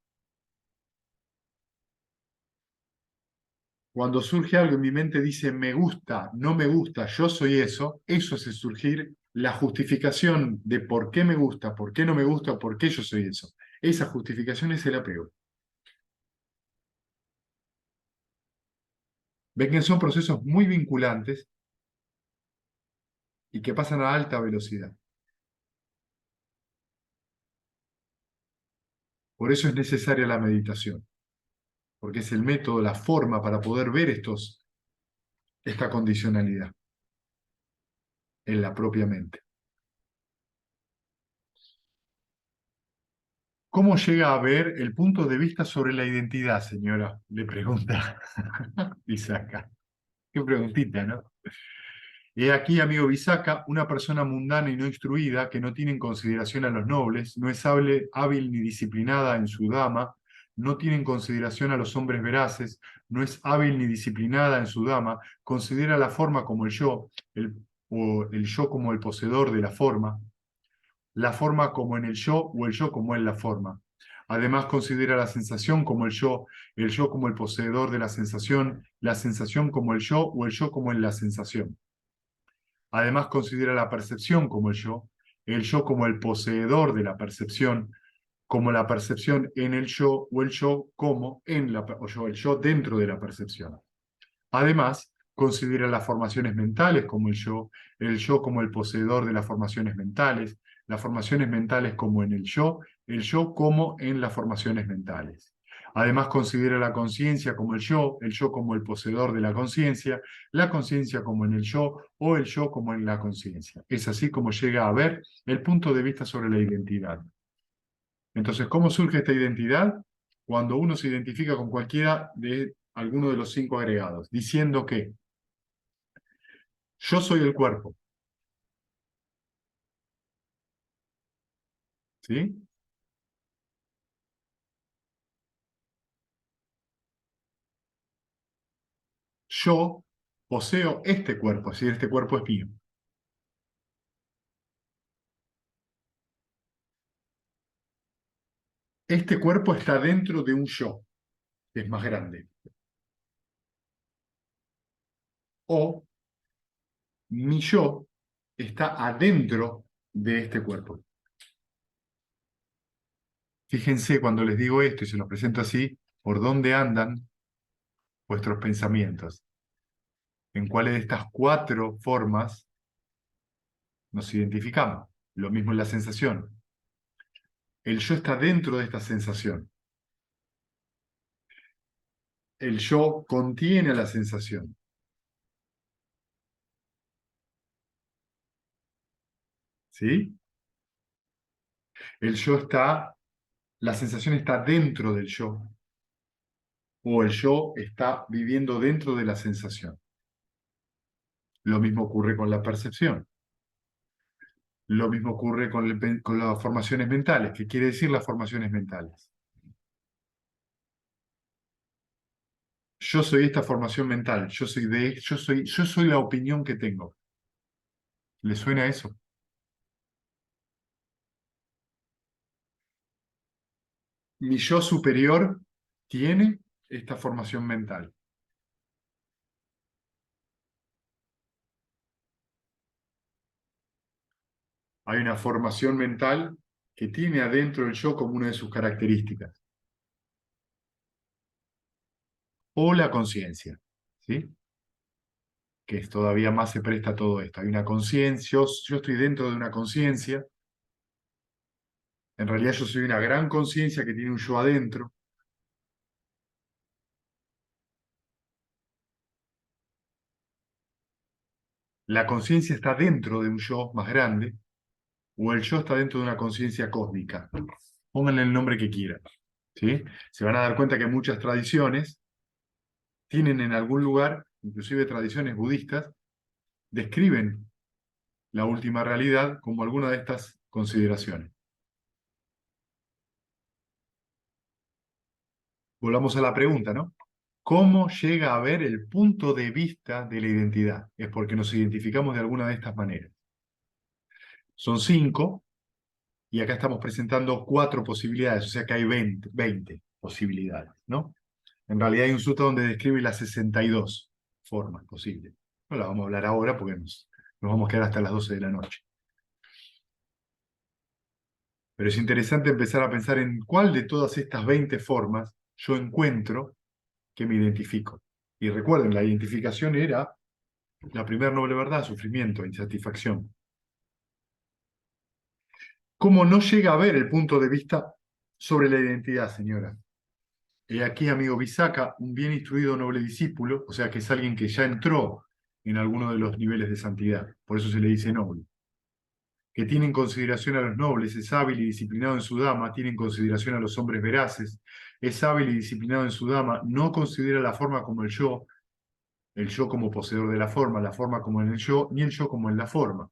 Cuando surge algo en mi mente dice me gusta, no me gusta, yo soy eso hace surgir la justificación de por qué me gusta, por qué no me gusta, por qué yo soy eso. Esa justificación es el apego. Ven que son procesos muy vinculantes y que pasan a alta velocidad. Por eso es necesaria la meditación, porque es el método, la forma para poder ver esta condicionalidad en la propia mente. ¿Cómo llega a ver el punto de vista sobre la identidad, señora? Le pregunta Isaka. Qué preguntita, ¿no? He aquí, amigo Bisaca, una persona mundana y no instruida, que no tiene en consideración a los nobles, no es hábil ni disciplinada en su dama, no tiene en consideración a los hombres veraces, no es hábil ni disciplinada en su dama, considera la forma como el yo, o el yo como el poseedor de la forma como en el yo o el yo como en la forma. Además considera la sensación como el yo como el poseedor de la sensación como el yo o el yo como en la sensación. Además considera la percepción como el yo como el poseedor de la percepción, como la percepción en el yo o el yo como en el yo dentro de la percepción. Además, considera las formaciones mentales como el yo como el poseedor de las formaciones mentales, las formaciones mentales como en el yo como en las formaciones mentales. Además, considera la conciencia como el yo como el poseedor de la conciencia como en el yo o el yo como en la conciencia. Es así como llega a ver el punto de vista sobre la identidad. Entonces, ¿cómo surge esta identidad? Cuando uno se identifica con cualquiera de alguno de los 5 agregados, diciendo que yo soy el cuerpo, ¿sí? Yo poseo este cuerpo, es decir, este cuerpo es mío. Este cuerpo está dentro de un yo, que es más grande. O mi yo está adentro de este cuerpo. Fíjense cuando les digo esto y se los presento así, por dónde andan vuestros pensamientos. En cuáles de estas cuatro formas nos identificamos. Lo mismo en la sensación. El yo está dentro de esta sensación. El yo contiene a la sensación. ¿Sí? El yo está, la sensación está dentro del yo. O el yo está viviendo dentro de la sensación. Lo mismo ocurre con la percepción. Lo mismo ocurre con las formaciones mentales. ¿Qué quiere decir las formaciones mentales? Yo soy esta formación mental, yo soy la opinión que tengo. ¿Le suena eso? Mi yo superior tiene esta formación mental. Hay una formación mental que tiene adentro el yo como una de sus características. O la conciencia, ¿sí? Que es todavía más se presta a todo esto. Hay una conciencia, yo estoy dentro de una conciencia. En realidad yo soy una gran conciencia que tiene un yo adentro. La conciencia está dentro de un yo más grande, o el yo está dentro de una conciencia cósmica. Pónganle el nombre que quieran, ¿sí? Se van a dar cuenta que muchas tradiciones tienen en algún lugar, inclusive tradiciones budistas, describen la última realidad como alguna de estas consideraciones. Volvamos a la pregunta, ¿no? ¿Cómo llega a ver el punto de vista de la identidad? Es porque nos identificamos de alguna de estas maneras. Son 5, y acá estamos presentando 4 posibilidades, o sea que hay 20 posibilidades, ¿no? En realidad hay un sutta donde describe las 62 formas posibles. No la vamos a hablar ahora porque nos vamos a quedar hasta las 12 de la noche. Pero es interesante empezar a pensar en cuál de todas estas 20 formas yo encuentro que me identifico. Y recuerden, la identificación era la primera noble verdad, sufrimiento, insatisfacción. ¿Cómo no llega a ver el punto de vista sobre la identidad, señora? He aquí, amigo Bisaca, un bien instruido noble discípulo, o sea que es alguien que ya entró en alguno de los niveles de santidad, por eso se le dice noble, que tiene en consideración a los nobles, es hábil y disciplinado en su dama, tiene en consideración a los hombres veraces, es hábil y disciplinado en su dama, no considera la forma como el yo como poseedor de la forma como en el yo, ni el yo como en la forma.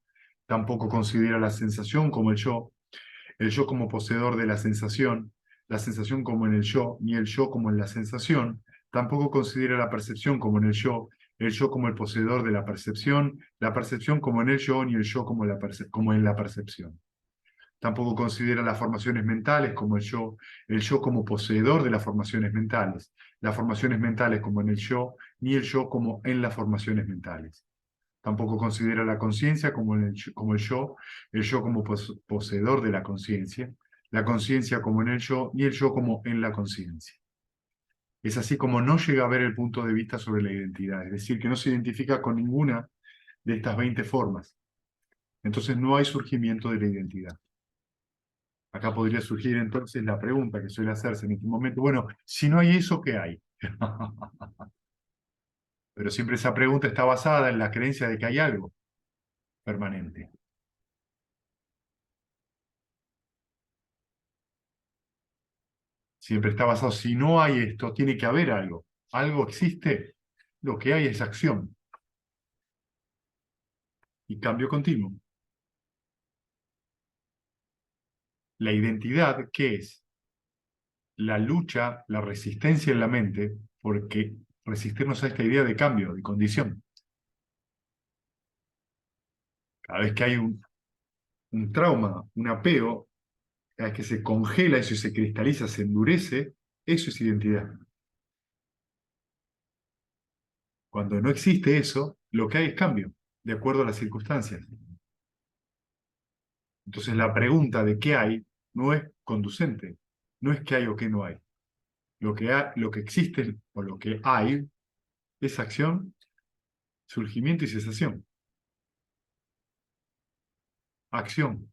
Tampoco considera la sensación como el yo como poseedor de la sensación como en ni el yo como en la sensación. Tampoco considera la percepción como en el yo como el poseedor de la percepción como en el yo, ni el yo como, como en la percepción. Tampoco considera las formaciones mentales como el yo como poseedor de las formaciones mentales, las formaciones mentales como en el yo, ni el yo como en las formaciones mentales. Tampoco considera la conciencia como como el yo como poseedor de la conciencia como en el yo, ni el yo como en la conciencia. Es así como no llega a ver el punto de vista sobre la identidad, es decir, que no se identifica con ninguna de estas 20 formas. Entonces no hay surgimiento de la identidad. Acá podría surgir entonces la pregunta que suele hacerse en este momento, bueno, si no hay eso, ¿qué hay? Pero siempre esa pregunta está basada en la creencia de que hay algo permanente. Siempre está basado, si no hay esto, tiene que haber algo. Algo existe, lo que hay es acción y cambio continuo. La identidad, ¿qué es? La lucha, la resistencia en la mente, porque resistirnos a esta idea de cambio, de condición. Cada vez que hay un trauma, un apego, cada vez que se congela eso y se cristaliza, se endurece, eso es identidad. Cuando no existe eso, lo que hay es cambio, de acuerdo a las circunstancias. Entonces la pregunta de qué hay no es conducente, no es que hay o que no hay. Lo que existe o lo que hay es acción, surgimiento y cesación. Acción.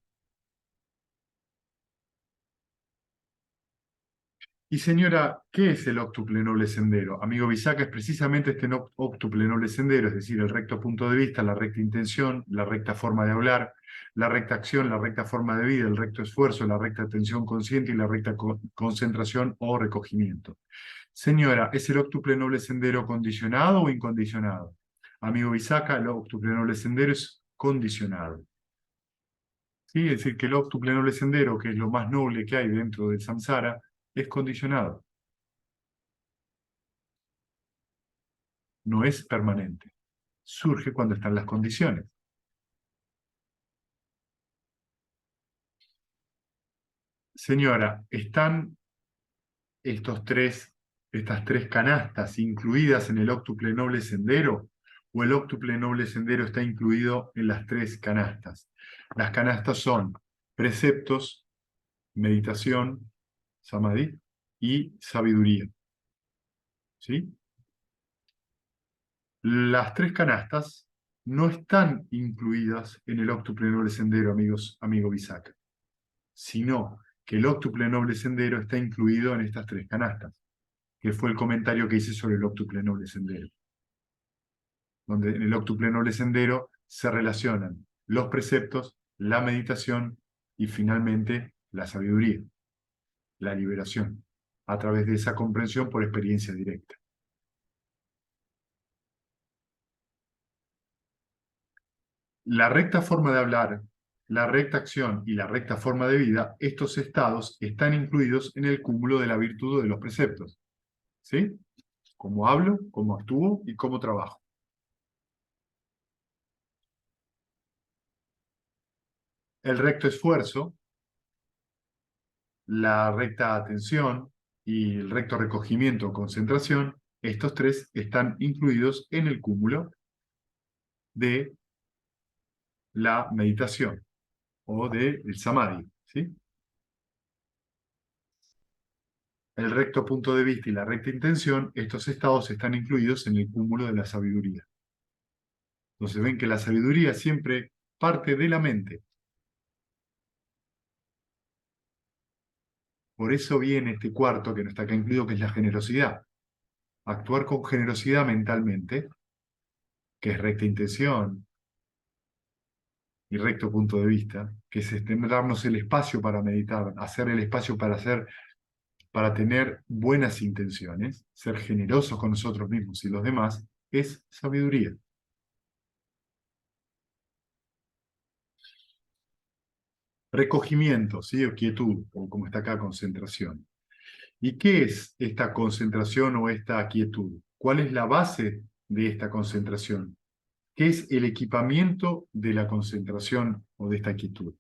Y señora, ¿qué es el óctuple noble sendero? Amigo Bisaca, es precisamente este óctuple noble sendero, es decir, el recto punto de vista, la recta intención, la recta forma de hablar, la recta acción, la recta forma de vida, el recto esfuerzo, la recta atención consciente y la recta concentración o recogimiento. Señora, ¿es el óctuple noble sendero condicionado o incondicionado? Amigo Bisaca, el óctuple noble sendero es condicionado. ¿Sí? Es decir, que el óctuple noble sendero, que es lo más noble que hay dentro del samsara, es condicionado. No es permanente. Surge cuando están las condiciones. Señora, ¿están estas tres canastas incluidas en el óctuple noble sendero? ¿O el óctuple noble sendero está incluido en las tres canastas? Las canastas son preceptos, meditación, samadhi y sabiduría. ¿Sí? Las tres canastas no están incluidas en el óctuple noble sendero, amigo Bisaca, sino que el óctuple noble sendero está incluido en estas tres canastas, que fue el comentario que hice sobre el óctuple noble sendero, donde en el óctuple noble sendero se relacionan los preceptos, la meditación y finalmente la sabiduría, la liberación, a través de esa comprensión por experiencia directa. La recta forma de hablar, la recta acción y la recta forma de vida, estos estados están incluidos en el cúmulo de la virtud de los preceptos. ¿Sí? Cómo hablo, cómo actúo y cómo trabajo. El recto esfuerzo, la recta atención y el recto recogimiento o concentración, estos tres están incluidos en el cúmulo de la meditación o del samadhi. ¿Sí? El recto punto de vista y la recta intención, estos estados están incluidos en el cúmulo de la sabiduría. Entonces ven que la sabiduría siempre parte de la mente. Por eso viene este cuarto que no está acá incluido, que es la generosidad. Actuar con generosidad mentalmente, que es recta intención y recto punto de vista, que es darnos el espacio para meditar, hacer el espacio para tener buenas intenciones, ser generosos con nosotros mismos y los demás, es sabiduría. Recogimiento, ¿sí? O quietud, o como está acá, concentración. ¿Y qué es esta concentración o esta quietud? ¿Cuál es la base de esta concentración? ¿Qué es el equipamiento de la concentración o de esta quietud?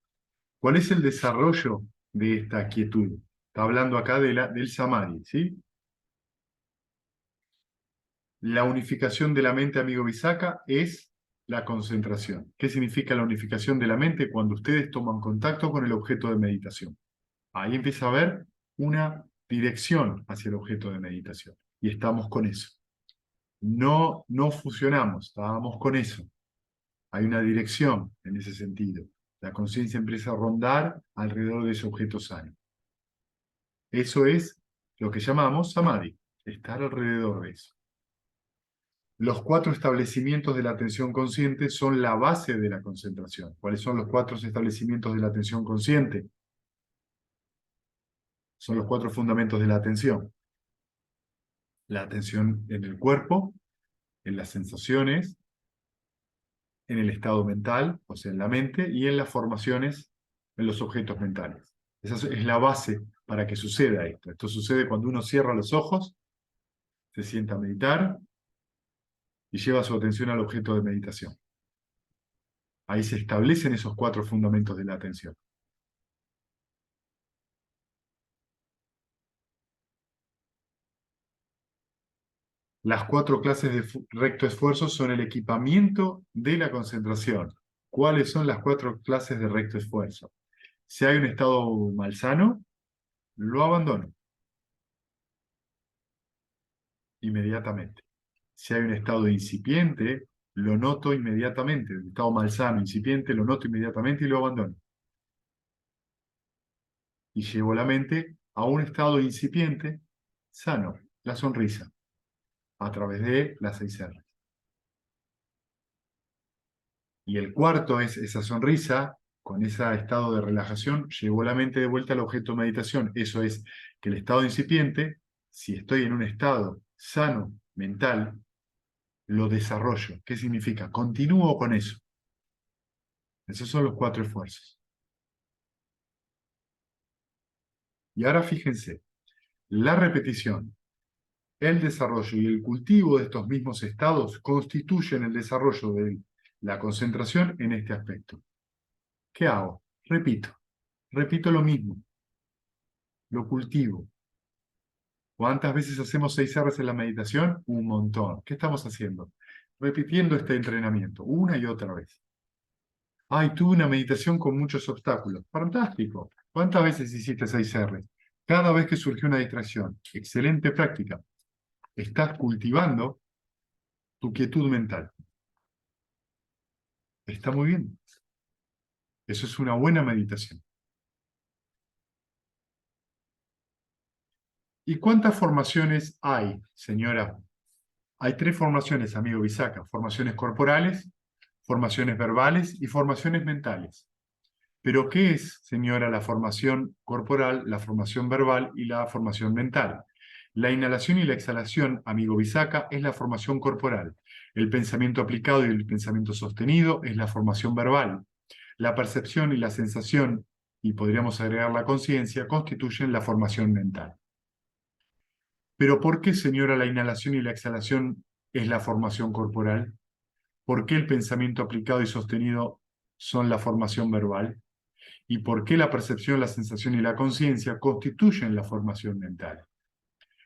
¿Cuál es el desarrollo de esta quietud? Está hablando acá del samadhi, ¿sí? La unificación de la mente, amigo Bisaca, es la concentración. ¿Qué significa la unificación de la mente? Cuando ustedes toman contacto con el objeto de meditación. Ahí empieza a haber una dirección hacia el objeto de meditación. Y estamos con eso. No fusionamos, estábamos con eso. Hay una dirección en ese sentido. La conciencia empieza a rondar alrededor de ese objeto sano. Eso es lo que llamamos samadhi, estar alrededor de eso. Los cuatro establecimientos de la atención consciente son la base de la concentración. ¿Cuáles son los cuatro establecimientos de la atención consciente? Son los cuatro fundamentos de la atención. La atención en el cuerpo, en las sensaciones, en el estado mental, o sea, en la mente, y en las formaciones, en los objetos mentales. Esa es la base para que suceda esto. Esto sucede cuando uno cierra los ojos, se sienta a meditar y lleva su atención al objeto de meditación. Ahí se establecen esos cuatro fundamentos de la atención. Las cuatro clases de recto esfuerzo son el equipamiento de la concentración. ¿Cuáles son las cuatro clases de recto esfuerzo? Si hay un estado malsano, lo abandono inmediatamente. Si hay un estado incipiente, lo noto inmediatamente. Un estado malsano, incipiente, lo noto inmediatamente y lo abandono. Y llevo la mente a un estado incipiente, sano, la sonrisa, a través de las 6 R. Y el cuarto es esa sonrisa, con ese estado de relajación, llevo la mente de vuelta al objeto de meditación. Eso es que el estado incipiente, si estoy en un estado sano, mental, lo desarrollo. ¿Qué significa? Continúo con eso. Esos son los 4 esfuerzos. Y ahora fíjense, la repetición, el desarrollo y el cultivo de estos mismos estados constituyen el desarrollo de la concentración en este aspecto. ¿Qué hago? Repito lo mismo, lo cultivo. ¿Cuántas veces hacemos 6 R's en la meditación? Un montón. ¿Qué estamos haciendo? Repitiendo este entrenamiento una y otra vez. Ay, tuve una meditación con muchos obstáculos. Fantástico. ¿Cuántas veces hiciste 6 R's? Cada vez que surgió una distracción. Excelente práctica. Estás cultivando tu quietud mental. Está muy bien. Eso es una buena meditación. ¿Y cuántas formaciones hay, señora? Hay 3 formaciones, amigo Visakha. Formaciones corporales, formaciones verbales y formaciones mentales. ¿Pero qué es, señora, la formación corporal, la formación verbal y la formación mental? La inhalación y la exhalación, amigo Visakha, es la formación corporal. El pensamiento aplicado y el pensamiento sostenido es la formación verbal. La percepción y la sensación, y podríamos agregar la conciencia, constituyen la formación mental. ¿Pero por qué, señora, la inhalación y la exhalación es la formación corporal? ¿Por qué el pensamiento aplicado y sostenido son la formación verbal? ¿Y por qué la percepción, la sensación y la conciencia constituyen la formación mental?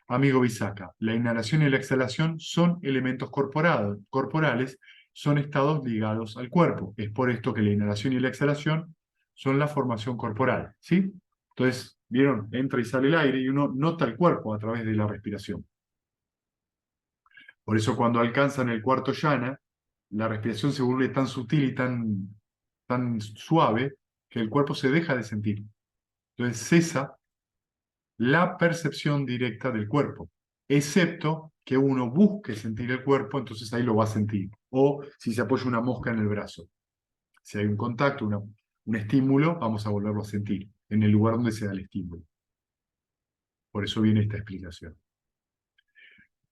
Amigo Visakha, la inhalación y la exhalación son elementos corporales, son estados ligados al cuerpo. Es por esto que la inhalación y la exhalación son la formación corporal, ¿sí? Entonces, ¿vieron? Entra y sale el aire y uno nota el cuerpo a través de la respiración. Por eso cuando alcanzan el cuarto yana, la respiración se vuelve tan sutil y tan suave que el cuerpo se deja de sentir. Entonces cesa la percepción directa del cuerpo, excepto que uno busque sentir el cuerpo, entonces ahí lo va a sentir. O si se apoya una mosca en el brazo. Si hay un contacto, un estímulo, vamos a volverlo a sentir en el lugar donde se da el estímulo. Por eso viene esta explicación.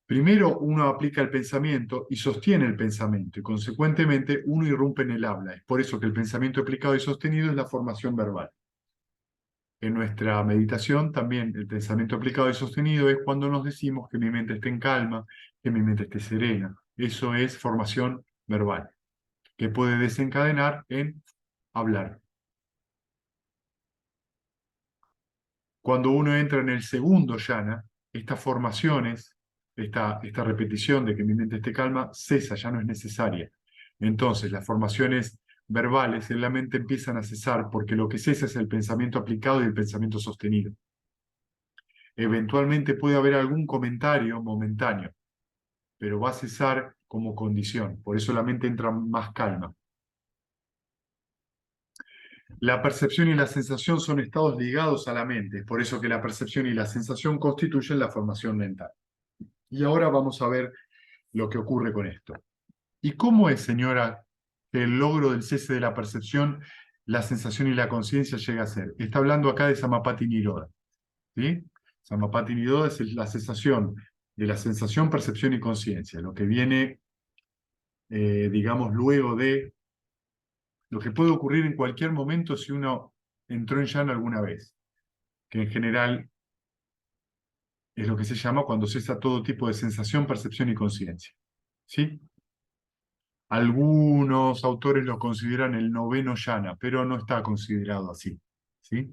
Primero uno aplica el pensamiento y sostiene el pensamiento, y consecuentemente uno irrumpe en el habla. Es por eso que el pensamiento aplicado y sostenido es la formación verbal. En nuestra meditación también el pensamiento aplicado y sostenido es cuando nos decimos que mi mente esté en calma, que mi mente esté serena. Eso es formación verbal, que puede desencadenar en hablar. Cuando uno entra en el segundo yana, estas formaciones, esta repetición de que mi mente esté calma, cesa, ya no es necesaria. Entonces, las formaciones verbales en la mente empiezan a cesar porque lo que cesa es el pensamiento aplicado y el pensamiento sostenido. Eventualmente puede haber algún comentario momentáneo, pero va a cesar como condición. Por eso la mente entra más calma. La percepción y la sensación son estados ligados a la mente, por eso que la percepción y la sensación constituyen la formación mental. Y ahora vamos a ver lo que ocurre con esto. ¿Y cómo es, señora, que el logro del cese de la percepción, la sensación y la conciencia llega a ser? Está hablando acá de Samapati Nirodha, ¿sí? Samapati Nirodha es la cesación de la sensación, percepción y conciencia, lo que viene, digamos, luego de lo que puede ocurrir en cualquier momento si uno entró en yana alguna vez, que en general es lo que se llama cuando cesa todo tipo de sensación, percepción y conciencia. ¿Sí? Algunos autores lo consideran el noveno yana, pero no está considerado así. ¿Sí?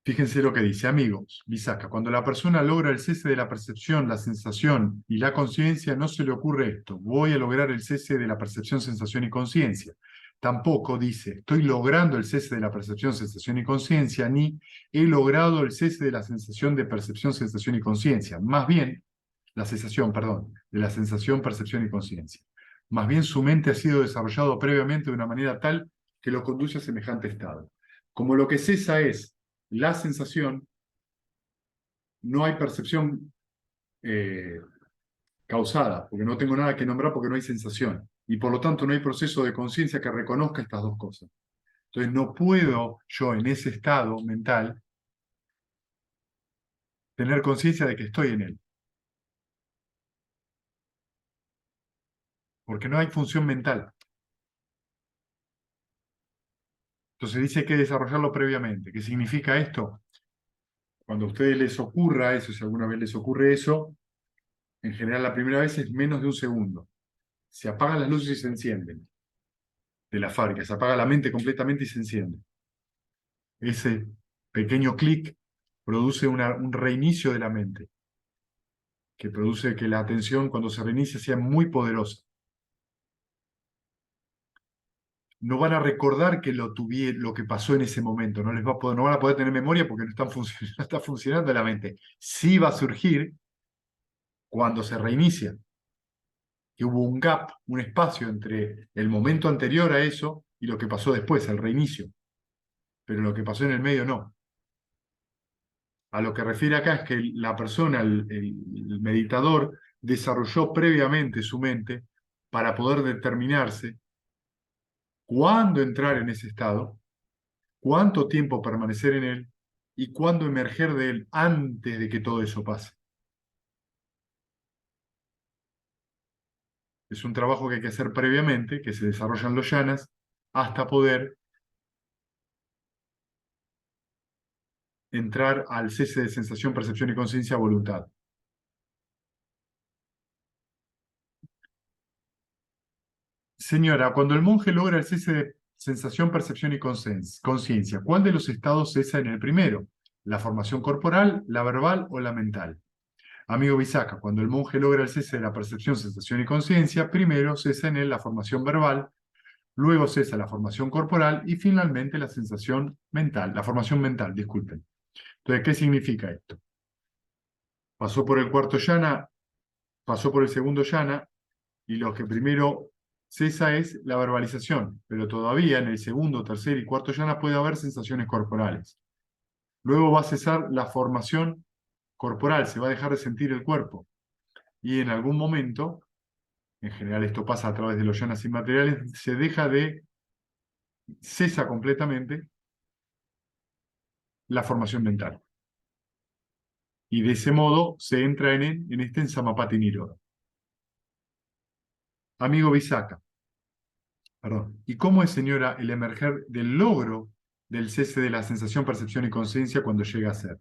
Fíjense lo que dice, amigos, Visakha, cuando la persona logra el cese de la percepción, la sensación y la conciencia, no se le ocurre esto: voy a lograr el cese de la percepción, sensación y conciencia. tampoco dice, estoy logrando el cese de la percepción, sensación y conciencia, ni he logrado el cese de la sensación de percepción, sensación y conciencia. Más bien, la cesación, perdón, de la sensación, percepción y conciencia. Más bien su mente ha sido desarrollado previamente de una manera tal que lo conduce a semejante estado. Como lo que cesa es la sensación, no hay percepción causada, porque no tengo nada que nombrar porque no hay sensación. Y por lo tanto no hay proceso de conciencia que reconozca estas dos cosas. Entonces no puedo yo en ese estado mental tener conciencia de que estoy en él. Porque no hay función mental. Entonces dice que desarrollarlo previamente. ¿Qué significa esto? Cuando a ustedes les ocurra eso, si alguna vez les ocurre eso, en general la primera vez es menos de un segundo. Se apagan las luces y se encienden de la fábrica. Se apaga la mente completamente y se enciende. Ese pequeño clic produce un reinicio de la mente, que produce que la atención cuando se reinicia sea muy poderosa. No van a recordar que lo que pasó en ese momento, no van a poder tener memoria porque no no está funcionando la mente. Sí va a surgir cuando se reinicia, que hubo un gap, un espacio entre el momento anterior a eso y lo que pasó después, el reinicio. Pero lo que pasó en el medio no. A lo que refiere acá es que la persona, el meditador, desarrolló previamente su mente para poder determinarse cuándo entrar en ese estado, cuánto tiempo permanecer en él y cuándo emerger de él antes de que todo eso pase. Es un trabajo que hay que hacer previamente, que se desarrollan los yanas, hasta poder entrar al cese de sensación, percepción y conciencia a voluntad. Señora, cuando el monje logra el cese de sensación, percepción y conciencia, ¿cuál de los estados cesa en el primero? ¿La formación corporal, la verbal o la mental? Amigo Bisaca, cuando el monje logra el cese de la percepción, sensación y conciencia, primero cesa en él la formación verbal, luego cesa la formación corporal y finalmente la sensación mental, la formación mental, disculpen. Entonces, ¿qué significa esto? Pasó por el cuarto yana, pasó por el segundo yana, y lo que primero cesa es la verbalización, pero todavía en el segundo, tercer y cuarto yana puede haber sensaciones corporales. Luego va a cesar la formación corporal, se va a dejar de sentir el cuerpo. Y en algún momento, en general esto pasa a través de los yanas inmateriales, cesa completamente la formación mental. Y de ese modo se entra en este Samapati Nirodha. Amigo Visakha, perdón. ¿Y cómo es, señora, el emerger del logro del cese de la sensación, percepción y conciencia cuando llega a ser?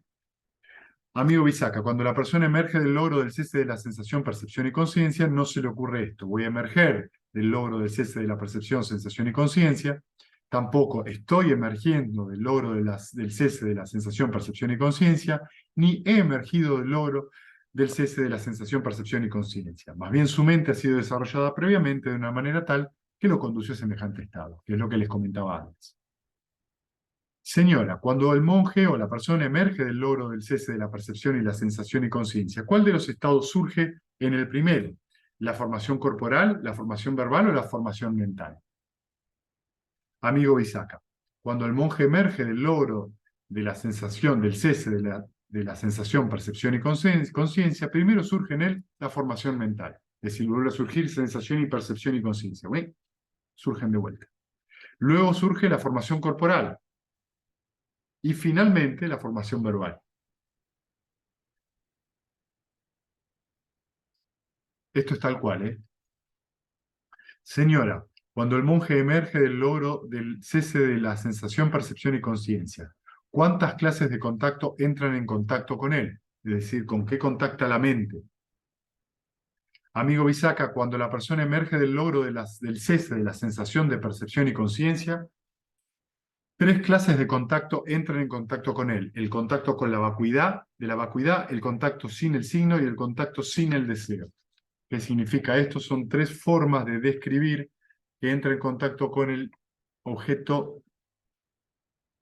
Amigo Visakha, cuando la persona emerge del logro del cese de la sensación, percepción y conciencia, no se le ocurre esto. Voy a emerger del logro del cese de la percepción, sensación y conciencia. Tampoco estoy emergiendo del logro del cese de la sensación, percepción y conciencia, ni he emergido del logro del cese de la sensación, percepción y conciencia. Más bien su mente ha sido desarrollada previamente de una manera tal que lo condució a semejante estado, que es lo que les comentaba antes. Señora, cuando el monje o la persona emerge del logro del cese de la percepción y la sensación y conciencia, ¿cuál de los estados surge en el primero? ¿La formación corporal, la formación verbal o la formación mental? Amigo Visakha, cuando el monje emerge del logro de la sensación, del cese de la sensación, percepción y conciencia, primero surge en él la formación mental. Es decir, vuelve a surgir sensación y percepción y conciencia. ¿Ven? Surgen de vuelta. Luego surge la formación corporal. Y finalmente la formación verbal. Esto es tal cual, ¿eh? Señora, cuando el monje emerge del logro del cese de la sensación, percepción y conciencia, ¿cuántas clases de contacto entran en contacto con él? Es decir, ¿con qué contacta la mente? Amigo Visakha, cuando la persona emerge del logro del cese de la sensación de percepción y conciencia, tres clases de contacto entran en contacto con él. El contacto con la vacuidad, el contacto sin el signo y el contacto sin el deseo. ¿Qué significa esto? Son tres formas de describir que entra en contacto con objeto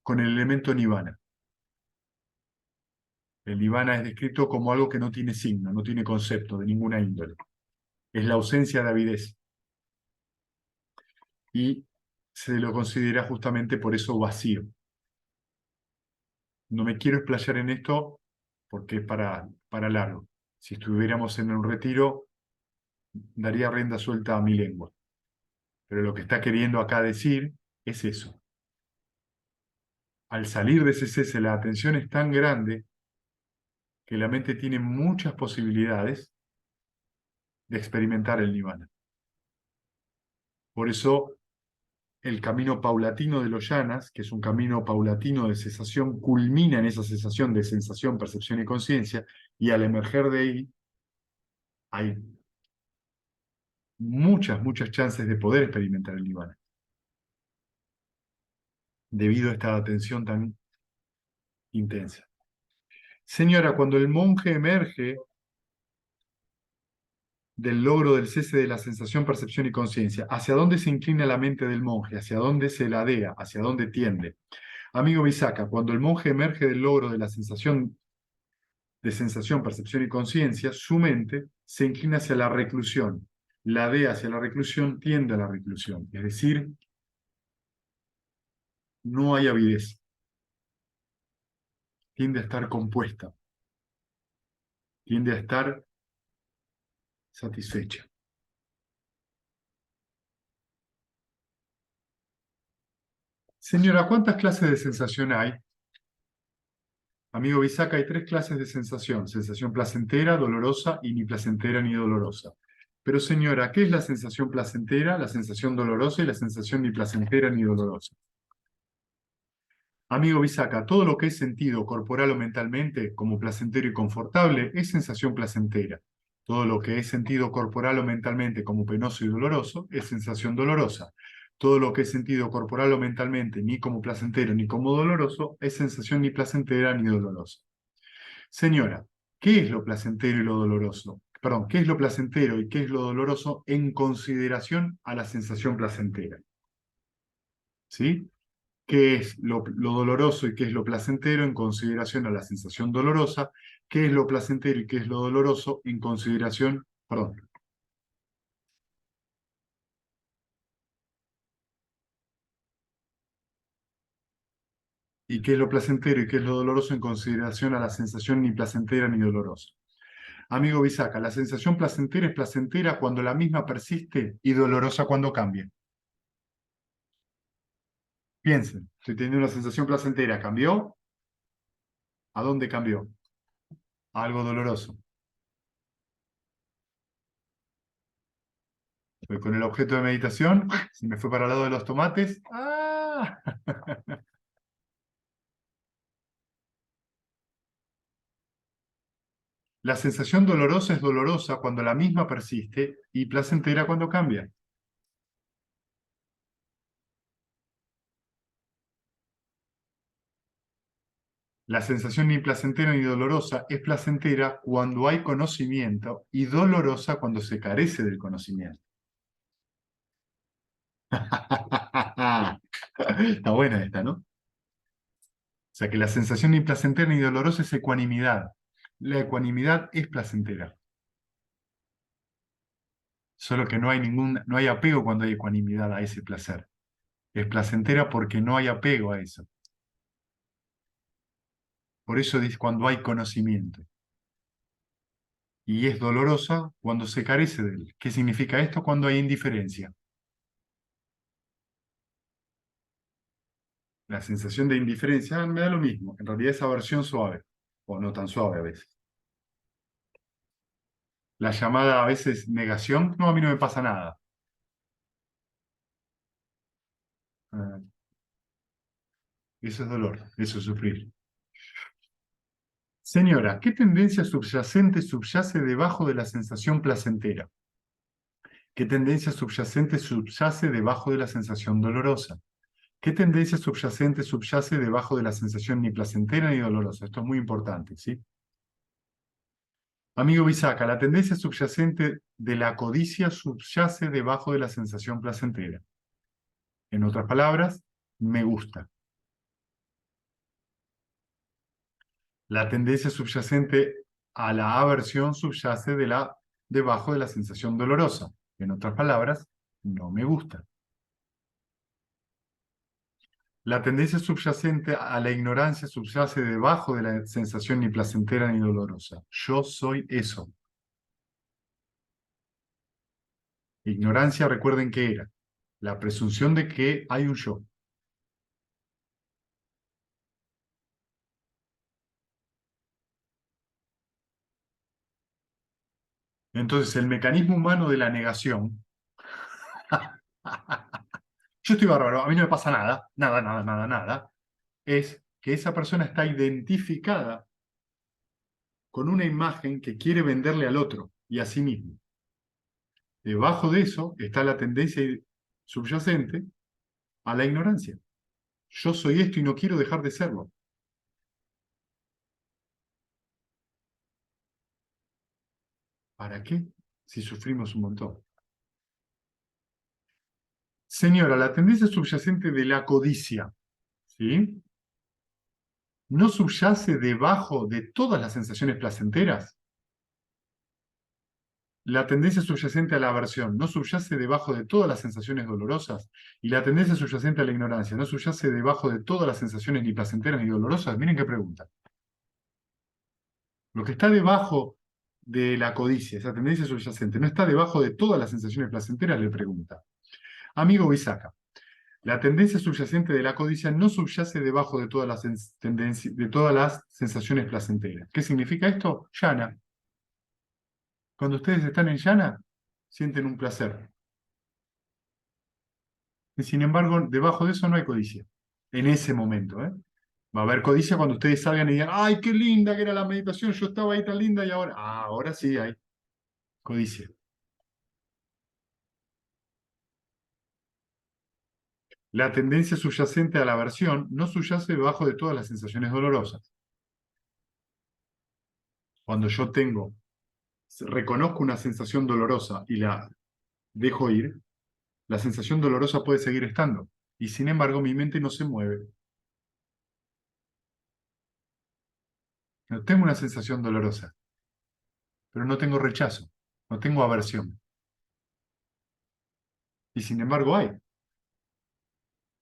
con el elemento nirvana. El nirvana es descrito como algo que no tiene signo, no tiene concepto de ninguna índole. Es la ausencia de avidez. Y se lo considera justamente por eso vacío. No me quiero explayar en esto porque es para largo. Si estuviéramos en un retiro, daría rienda suelta a mi lengua. Pero lo que está queriendo acá decir es eso. Al salir de ese cese, la atención es tan grande que la mente tiene muchas posibilidades de experimentar el nirvana. Por eso, el camino paulatino de los yanas, que es un camino paulatino de cesación, culmina en esa cesación de sensación, percepción y conciencia, y al emerger de ahí, hay muchas chances de poder experimentar el nirvana, debido a esta atención tan intensa. Señora, cuando el monje emerge del logro del cese de la sensación, percepción y conciencia, ¿hacia dónde se inclina la mente del monje? ¿Hacia dónde se ladea? ¿Hacia dónde tiende? Amigo Visaka, cuando el monje emerge del logro de la sensación, percepción y conciencia, su mente se inclina hacia la reclusión. Ladea hacia la reclusión, tiende a la reclusión. Es decir, no hay avidez. Tiende a estar compuesta. Tiende a estar satisfecha. Señora, ¿cuántas clases de sensación hay? Amigo Visaka, hay 3 clases de sensación: sensación placentera, dolorosa y ni placentera ni dolorosa. Pero señora, ¿qué es la sensación placentera, la sensación dolorosa y la sensación ni placentera ni dolorosa? Amigo Visaka, todo lo que es sentido corporal o mentalmente como placentero y confortable es sensación placentera. Todo lo que es sentido corporal o mentalmente como penoso y doloroso es sensación dolorosa. Todo lo que es sentido corporal o mentalmente ni como placentero ni como doloroso es sensación ni placentera ni dolorosa. Señora, ¿qué es lo placentero y lo doloroso? Perdón, ¿qué es lo placentero y qué es lo doloroso en consideración a la sensación placentera? ¿Sí? ¿Qué es lo doloroso y qué es lo placentero en consideración a la sensación dolorosa? ¿Qué es lo placentero y qué es lo doloroso en consideración, perdón, y qué es lo placentero y qué es lo doloroso en consideración a la sensación ni placentera ni dolorosa? Amigo Bisaca, la sensación placentera es placentera cuando la misma persiste y dolorosa cuando cambia. Piensen, estoy teniendo una sensación placentera, ¿cambió? ¿A dónde cambió? A algo doloroso. Voy con el objeto de meditación, se me fue para el lado de los tomates. ¡Ah! La sensación dolorosa es dolorosa cuando la misma persiste y placentera cuando cambia. La sensación ni placentera ni dolorosa es placentera cuando hay conocimiento y dolorosa cuando se carece del conocimiento. Está buena esta, ¿no? O sea que la sensación ni placentera ni dolorosa es ecuanimidad. La ecuanimidad es placentera. Solo que no hay apego cuando hay ecuanimidad a ese placer. Es placentera porque no hay apego a eso. Por eso dice cuando hay conocimiento. Y es dolorosa cuando se carece de él. ¿Qué significa esto? Cuando hay indiferencia. La sensación de indiferencia me da lo mismo. En realidad es aversión suave, o no tan suave a veces. La llamada a veces negación, no, a mí no me pasa nada. Ah, eso es dolor, eso es sufrir. Señora, ¿qué tendencia subyacente subyace debajo de la sensación placentera? ¿Qué tendencia subyacente subyace debajo de la sensación dolorosa? ¿Qué tendencia subyacente subyace debajo de la sensación ni placentera ni dolorosa? Esto es muy importante, ¿sí? Amigo Bisaca, la tendencia subyacente de la codicia subyace debajo de la sensación placentera. En otras palabras, me gusta. La tendencia subyacente a la aversión subyace debajo de la sensación dolorosa. En otras palabras, no me gusta. La tendencia subyacente a la ignorancia subyace debajo de la sensación ni placentera ni dolorosa. Yo soy eso. Ignorancia, recuerden que era la presunción de que hay un yo. Entonces, el mecanismo humano de la negación, yo estoy bárbaro, a mí no me pasa nada, nada, nada, nada, nada, es que esa persona está identificada con una imagen que quiere venderle al otro y a sí mismo. Debajo de eso está la tendencia subyacente a la ignorancia. Yo soy esto y no quiero dejar de serlo. ¿Para qué? Si sufrimos un montón. Señora, la tendencia subyacente de la codicia, ¿sí? ¿No subyace debajo de todas las sensaciones placenteras? La tendencia subyacente a la aversión no subyace debajo de todas las sensaciones dolorosas, y la tendencia subyacente a la ignorancia no subyace debajo de todas las sensaciones ni placenteras ni dolorosas. Miren qué pregunta. Lo que está debajo de la codicia, esa tendencia subyacente, no está debajo de todas las sensaciones placenteras, le pregunta. Amigo Bisaca, la tendencia subyacente de la codicia no subyace debajo de de todas las sensaciones placenteras. ¿Qué significa esto? Llana. Cuando ustedes están en llana, sienten un placer. Y sin embargo, debajo de eso no hay codicia. En ese momento, ¿eh? Va a haber codicia cuando ustedes salgan y digan, ¡ay, qué linda que era la meditación! Yo estaba ahí tan linda y ahora... Ah, ahora sí hay codicia. La tendencia subyacente a la aversión no subyace debajo de todas las sensaciones dolorosas. Cuando yo reconozco una sensación dolorosa y la dejo ir, la sensación dolorosa puede seguir estando. Y sin embargo, mi mente no se mueve. No tengo una sensación dolorosa, pero no tengo rechazo, no tengo aversión. Y sin embargo hay.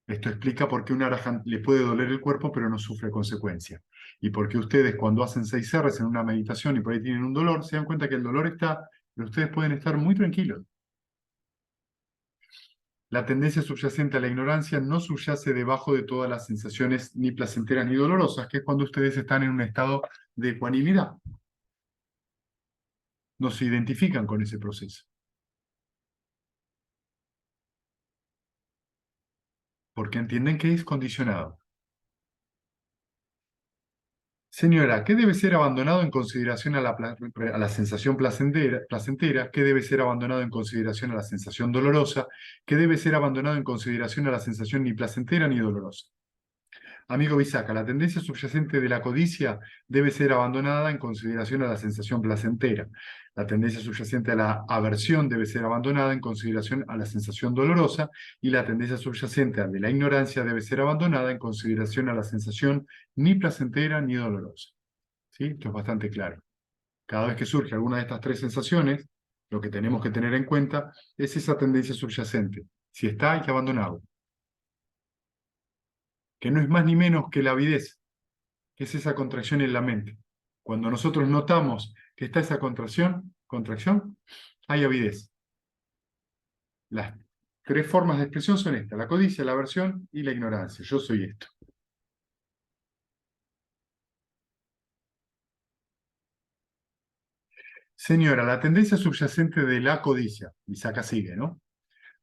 Esto explica por qué un arahant le puede doler el cuerpo, pero no sufre consecuencia. Y por qué ustedes cuando hacen 6 R's en una meditación y por ahí tienen un dolor, se dan cuenta que el dolor está, pero ustedes pueden estar muy tranquilos. La tendencia subyacente a la ignorancia no subyace debajo de todas las sensaciones ni placenteras ni dolorosas, que es cuando ustedes están en un estado de ecuanimidad. No se identifican con ese proceso. Porque entienden que es condicionado. Señora, ¿qué debe ser abandonado en consideración a la sensación placentera? ¿Qué debe ser abandonado en consideración a la sensación dolorosa? ¿Qué debe ser abandonado en consideración a la sensación ni placentera ni dolorosa? Amigo Bisaca, la tendencia subyacente de la codicia debe ser abandonada en consideración a la sensación placentera. La tendencia subyacente a la aversión debe ser abandonada en consideración a la sensación dolorosa, y la tendencia subyacente a la ignorancia debe ser abandonada en consideración a la sensación ni placentera ni dolorosa. ¿Sí? Esto es bastante claro. Cada vez que surge alguna de estas 3 sensaciones, lo que tenemos que tener en cuenta es esa tendencia subyacente. Si está, hay que abandonarlo. Que no es más ni menos que la avidez, que es esa contracción en la mente. Cuando nosotros notamos que está esa contracción, hay avidez. Las 3 formas de expresión son estas: la codicia, la aversión y la ignorancia. Yo soy esto. Señora, la tendencia subyacente de la codicia, y saca sigue, ¿no?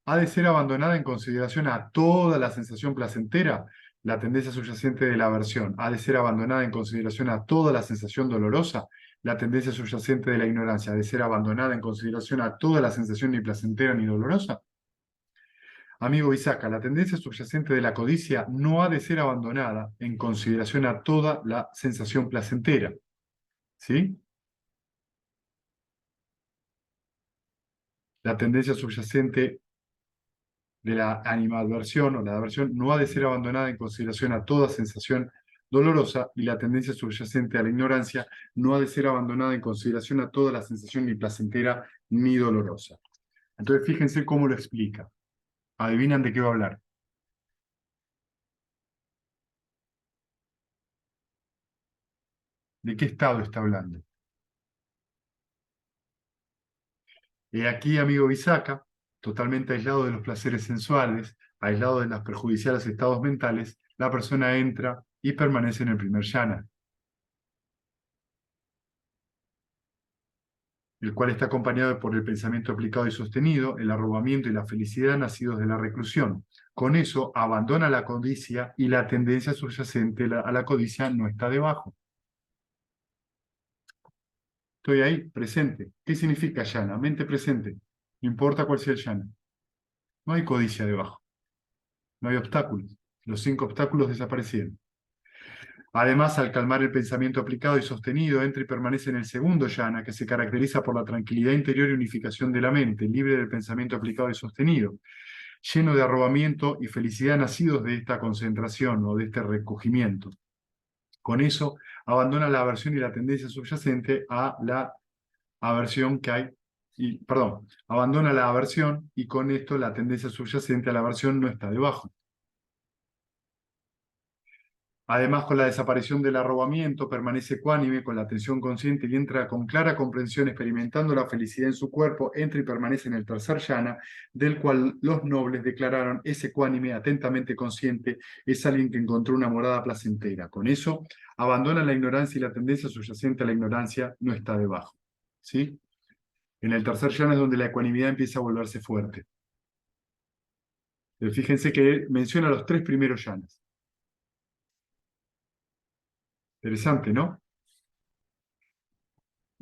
Ha de ser abandonada en consideración a toda la sensación placentera. La tendencia subyacente de la aversión ha de ser abandonada en consideración a toda la sensación dolorosa. La tendencia subyacente de la ignorancia ha de ser abandonada en consideración a toda la sensación ni placentera ni dolorosa. Amigo Isaca, la tendencia subyacente de la codicia no ha de ser abandonada en consideración a toda la sensación placentera. ¿Sí? La tendencia subyacente de la animadversión o la aversión no ha de ser abandonada en consideración a toda sensación dolorosa, y la tendencia subyacente a la ignorancia no ha de ser abandonada en consideración a toda la sensación ni placentera ni dolorosa. Entonces fíjense cómo lo explica. ¿Adivinan de qué va a hablar? ¿De qué estado está hablando? He aquí, amigo Bisaca, totalmente aislado de los placeres sensuales, aislado de los perjudiciales estados mentales, la persona entra y permanece en el primer jhana, el cual está acompañado por el pensamiento aplicado y sostenido, el arrobamiento y la felicidad nacidos de la reclusión. Con eso abandona la codicia y la tendencia subyacente a la codicia no está debajo. Estoy ahí, presente. ¿Qué significa jhana? Mente presente. No importa cuál sea el jhana. No hay codicia debajo. No hay obstáculos. Los 5 obstáculos desaparecieron. Además, al calmar el pensamiento aplicado y sostenido, entra y permanece en el segundo jhana, que se caracteriza por la tranquilidad interior y unificación de la mente, libre del pensamiento aplicado y sostenido, lleno de arrobamiento y felicidad nacidos de esta concentración o de este recogimiento. Con eso, abandona la aversión y la tendencia subyacente a la aversión que hay, abandona la aversión y con esto la tendencia subyacente a la aversión no está debajo. Además, con la desaparición del arrobamiento, permanece ecuánime con la atención consciente y entra con clara comprensión, experimentando la felicidad en su cuerpo, entra y permanece en el tercer jhana, del cual los nobles declararon: es ecuánime, atentamente consciente, es alguien que encontró una morada placentera. Con eso, abandona la ignorancia y la tendencia subyacente a la ignorancia no está debajo. ¿Sí? En el tercer jhana es donde la ecuanimidad empieza a volverse fuerte. Pero fíjense que menciona los 3 primeros jhanas. Interesante, ¿no?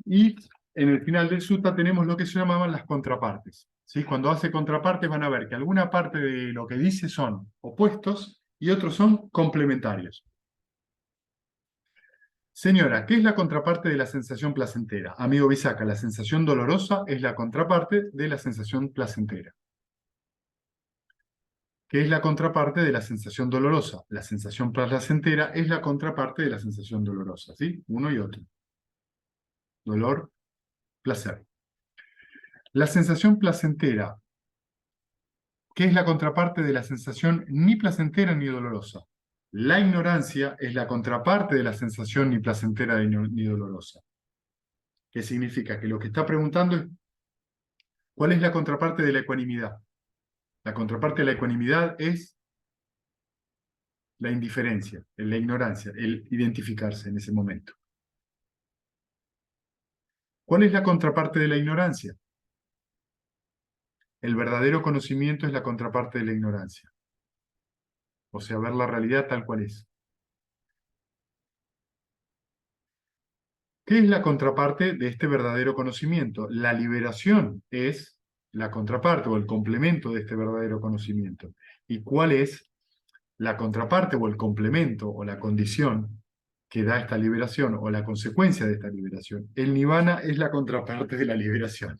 Y en el final del sutta tenemos lo que se llamaban las contrapartes. ¿Sí? Cuando hace contrapartes van a ver que alguna parte de lo que dice son opuestos y otros son complementarios. Señora, ¿qué es la contraparte de la sensación placentera? Amigo Bisaca, la sensación dolorosa es la contraparte de la sensación placentera. ¿Qué es la contraparte de la sensación dolorosa? La sensación placentera es la contraparte de la sensación dolorosa, ¿sí? Uno y otro. Dolor, placer. La sensación placentera, ¿qué es la contraparte de la sensación ni placentera ni dolorosa? La ignorancia es la contraparte de la sensación ni placentera ni dolorosa. ¿Qué significa? Que lo que está preguntando es, ¿cuál es la contraparte de la ecuanimidad? La contraparte de la ecuanimidad es la indiferencia, la ignorancia, el identificarse en ese momento. ¿Cuál es la contraparte de la ignorancia? El verdadero conocimiento es la contraparte de la ignorancia. O sea, ver la realidad tal cual es. ¿Qué es la contraparte de este verdadero conocimiento? La liberación es la contraparte o el complemento de este verdadero conocimiento. ¿Y cuál es la contraparte o el complemento o la condición que da esta liberación o la consecuencia de esta liberación? El nirvana es la contraparte de la liberación.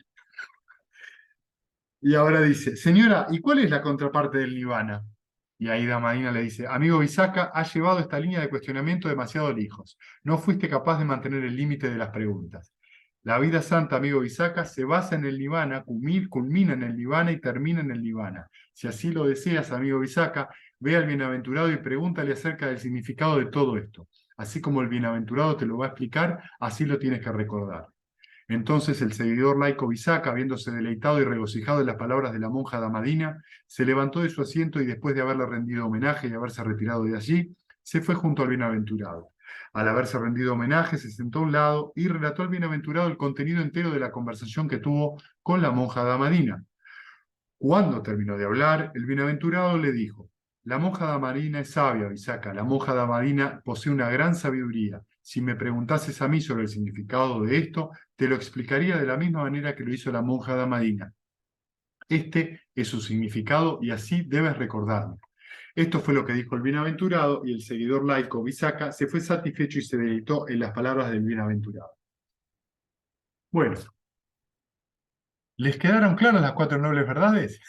Y ahora dice: señora, ¿y cuál es la contraparte del nirvana? Y ahí Damadina le dice: amigo Visakha, has llevado esta línea de cuestionamiento demasiado lejos. No fuiste capaz de mantener el límite de las preguntas. La vida santa, amigo Visakha, se basa en el nirvana, culmina en el nirvana y termina en el nirvana. Si así lo deseas, amigo Visakha, ve al bienaventurado y pregúntale acerca del significado de todo esto. Así como el bienaventurado te lo va a explicar, así lo tienes que recordar. Entonces el seguidor laico Visakha, habiéndose deleitado y regocijado en las palabras de la monja Damadina, se levantó de su asiento y, después de haberle rendido homenaje y haberse retirado de allí, se fue junto al bienaventurado. Al haberse rendido homenaje, se sentó a un lado y relató al bienaventurado el contenido entero de la conversación que tuvo con la monja Damadina. Cuando terminó de hablar, el bienaventurado le dijo: la monja Damadina es sabia, Visakha. La monja Damadina posee una gran sabiduría. Si me preguntases a mí sobre el significado de esto, te lo explicaría de la misma manera que lo hizo la monja Damadina. Este es su significado y así debes recordarlo. Esto fue lo que dijo el bienaventurado, y el seguidor laico Visakha se fue satisfecho y se deleitó en las palabras del bienaventurado. Bueno, ¿les quedaron claras las 4 nobles verdades?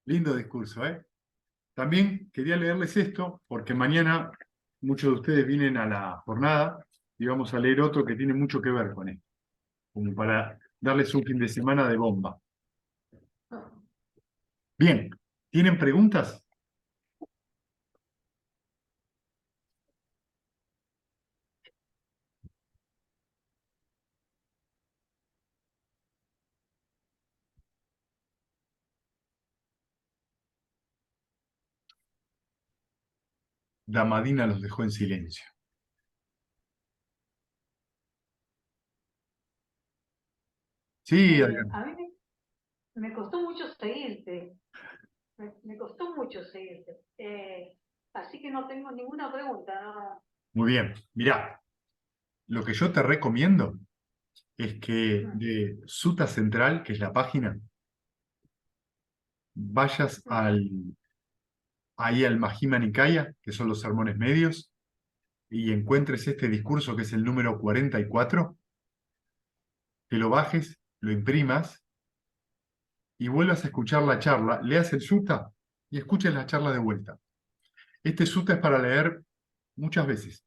Lindo discurso, ¿eh? También quería leerles esto, porque mañana muchos de ustedes vienen a la jornada y vamos a leer otro que tiene mucho que ver con esto, como para darles un fin de semana de bomba. Bien, ¿tienen preguntas? Damadina los dejó en silencio. Sí, Adrián. A mí me costó mucho seguirte, me costó mucho seguirte. Así que no tengo ninguna pregunta. Muy bien. Mirá, lo que yo te recomiendo es que No. de Sutta Central, que es la página, vayas ahí al Majjhima Nikaya, que son los sermones medios, y encuentres este discurso que es el número 44, te lo bajes, lo imprimas y vuelvas a escuchar la charla, leas el sutta y escuches la charla de vuelta. Este sutta es para leer muchas veces.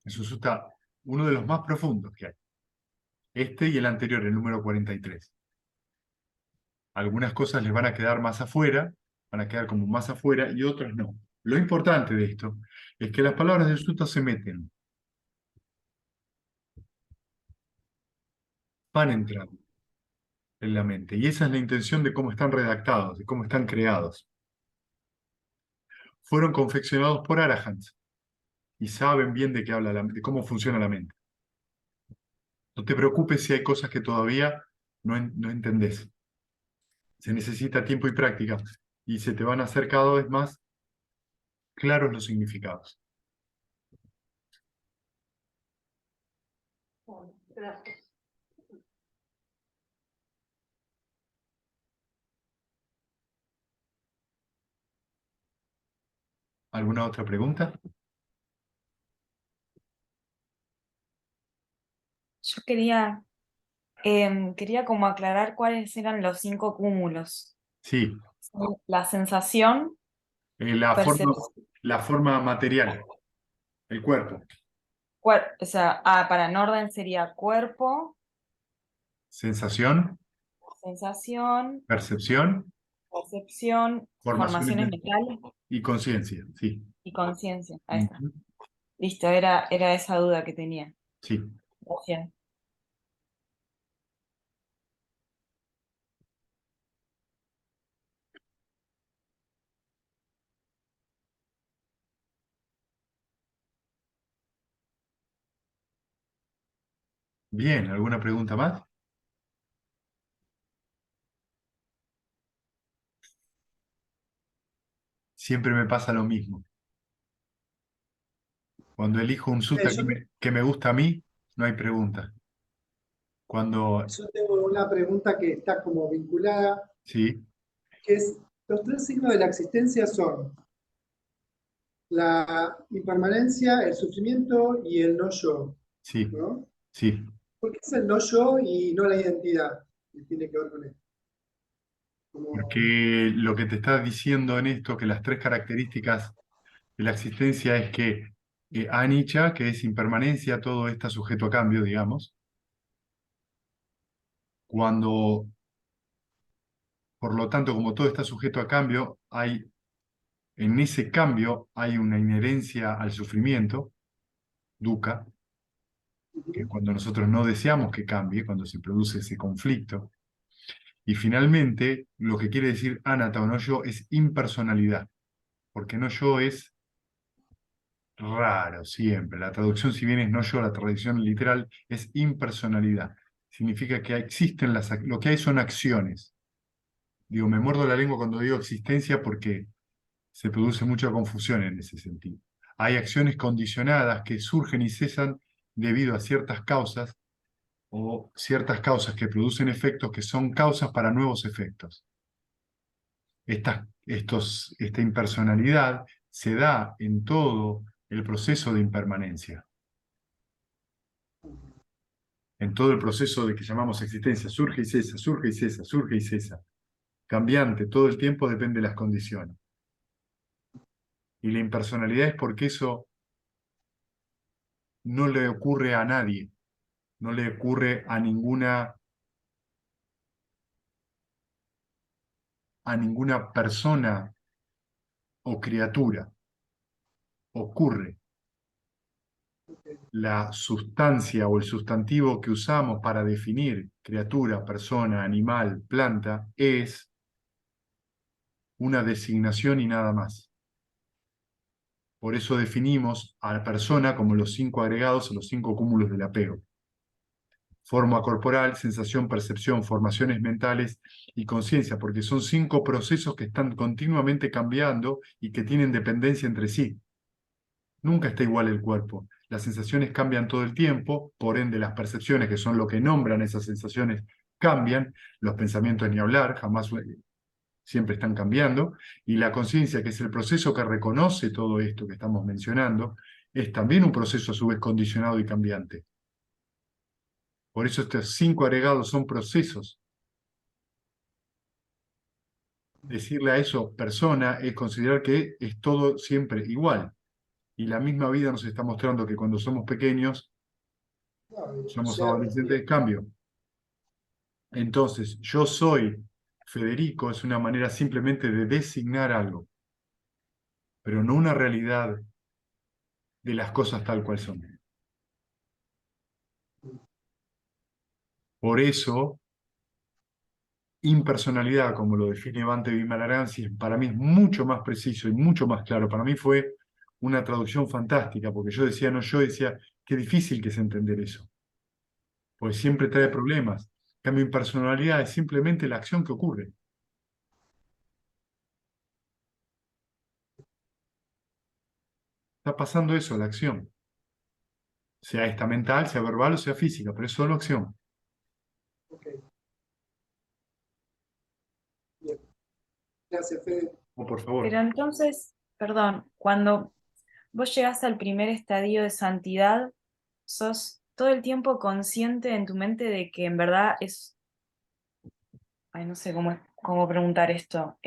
Es un sutta, uno de los más profundos que hay. Este y el anterior, el número 43. Algunas cosas les van a quedar más afuera, van a quedar como más afuera y otras no. Lo importante de esto es que las palabras del sutta se meten, van entrando en la mente. Y esa es la intención de cómo están redactados, de cómo están creados. Fueron confeccionados por arahants y saben bien de qué habla de cómo funciona la mente. No te preocupes si hay cosas que todavía no entendés. Se necesita tiempo y práctica y se te van a hacer cada vez más claros los significados. Bueno, gracias. ¿Alguna otra pregunta? Yo quería como aclarar cuáles eran los 5 cúmulos. Sí, La sensación, la forma, percepción, la forma material, el cuerpo, o sea, para Norden sería cuerpo, sensación, sensación, percepción, percepción, formaciones formaciones mentales y conciencia. Sí. y conciencia. Ahí está. Ujú. Listo, era esa duda que tenía. Sí. Gracias. Bien, ¿alguna pregunta más? Siempre me pasa lo mismo. Cuando elijo un sutta Yo, que me gusta a mí, no hay pregunta. Cuando, yo tengo una pregunta que está como vinculada, sí, que es, los tres signos de la existencia son la impermanencia, el sufrimiento y el no yo, sí, ¿no? sí. ¿Por qué es el no yo y no la identidad? Que tiene que ver con esto. Como, Porque lo que te está diciendo en esto, que las tres características de la existencia es que anicca, que es impermanencia, todo está sujeto a cambio, digamos. Cuando, por lo tanto, como todo está sujeto a cambio, en ese cambio hay una inherencia al sufrimiento, dukkha, que cuando nosotros no deseamos que cambie, cuando se produce ese conflicto. Y finalmente, lo que quiere decir anatta o no yo es impersonalidad, porque no yo es raro siempre. La traducción, si bien es no yo, la traducción literal es impersonalidad. Significa que existen lo que hay son acciones. Digo, me muerdo la lengua cuando digo existencia porque se produce mucha confusión en ese sentido. Hay acciones condicionadas que surgen y cesan debido a ciertas causas o ciertas causas que producen efectos que son causas para nuevos efectos. Esta impersonalidad se da en todo el proceso de impermanencia. en todo el proceso de que llamamos existencia, surge y cesa, surge y cesa, surge y cesa. Cambiante, todo el tiempo depende de las condiciones. Y la impersonalidad es porque eso no le ocurre a nadie, no le ocurre a ninguna persona o criatura. Ocurre. La sustancia o el sustantivo que usamos para definir criatura, persona, animal, planta, es una designación y nada más. Por eso definimos a la persona como los 5 agregados o los 5 cúmulos del apego. Forma corporal, sensación, percepción, formaciones mentales y conciencia, porque son 5 procesos que están continuamente cambiando y que tienen dependencia entre sí. Nunca está igual el cuerpo. Las sensaciones cambian todo el tiempo, por ende las percepciones, que son lo que nombran esas sensaciones, cambian. Los pensamientos ni hablar, jamás siempre están cambiando. Y la conciencia, que es el proceso que reconoce todo esto que estamos mencionando, es también un proceso a su vez condicionado y cambiante. Por eso estos 5 agregados son procesos. Decirle a eso persona es considerar que es todo siempre igual. Y la misma vida nos está mostrando que cuando somos pequeños, No, somos ya, adolescentes, cambio. Entonces, yo soy Federico es una manera simplemente de designar algo, pero no una realidad de las cosas tal cual son. Por eso, impersonalidad, como lo define Bhante Vimalaramsi, para mí es mucho más preciso y mucho más claro. Para mí fue una traducción fantástica, porque yo decía, no, yo decía, qué difícil que es entender eso, pues siempre trae problemas. En cambio, impersonalidad es simplemente la acción que ocurre. Está pasando eso, la acción. Sea esta mental, sea verbal o sea física, pero es solo acción. ok, bien. Gracias, Fede. O por favor. Pero entonces, perdón, cuando vos llegás al primer estadio de santidad, sos todo el tiempo consciente en tu mente de que en verdad es, ay, no sé cómo preguntar esto.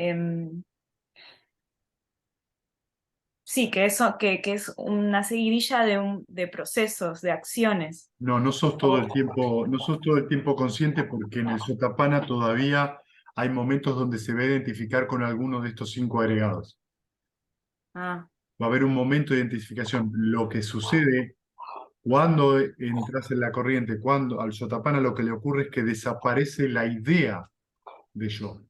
Sí, que eso, que es una seguidilla de procesos, de acciones. No, no sos todo el tiempo, no sos todo el tiempo consciente porque en el Sotapana todavía hay momentos donde se va a identificar con alguno de estos 5 agregados. Ah, Va a haber un momento de identificación. Lo que sucede cuando entras en la corriente, cuando al Sotapana lo que le ocurre es que desaparece la idea de yo.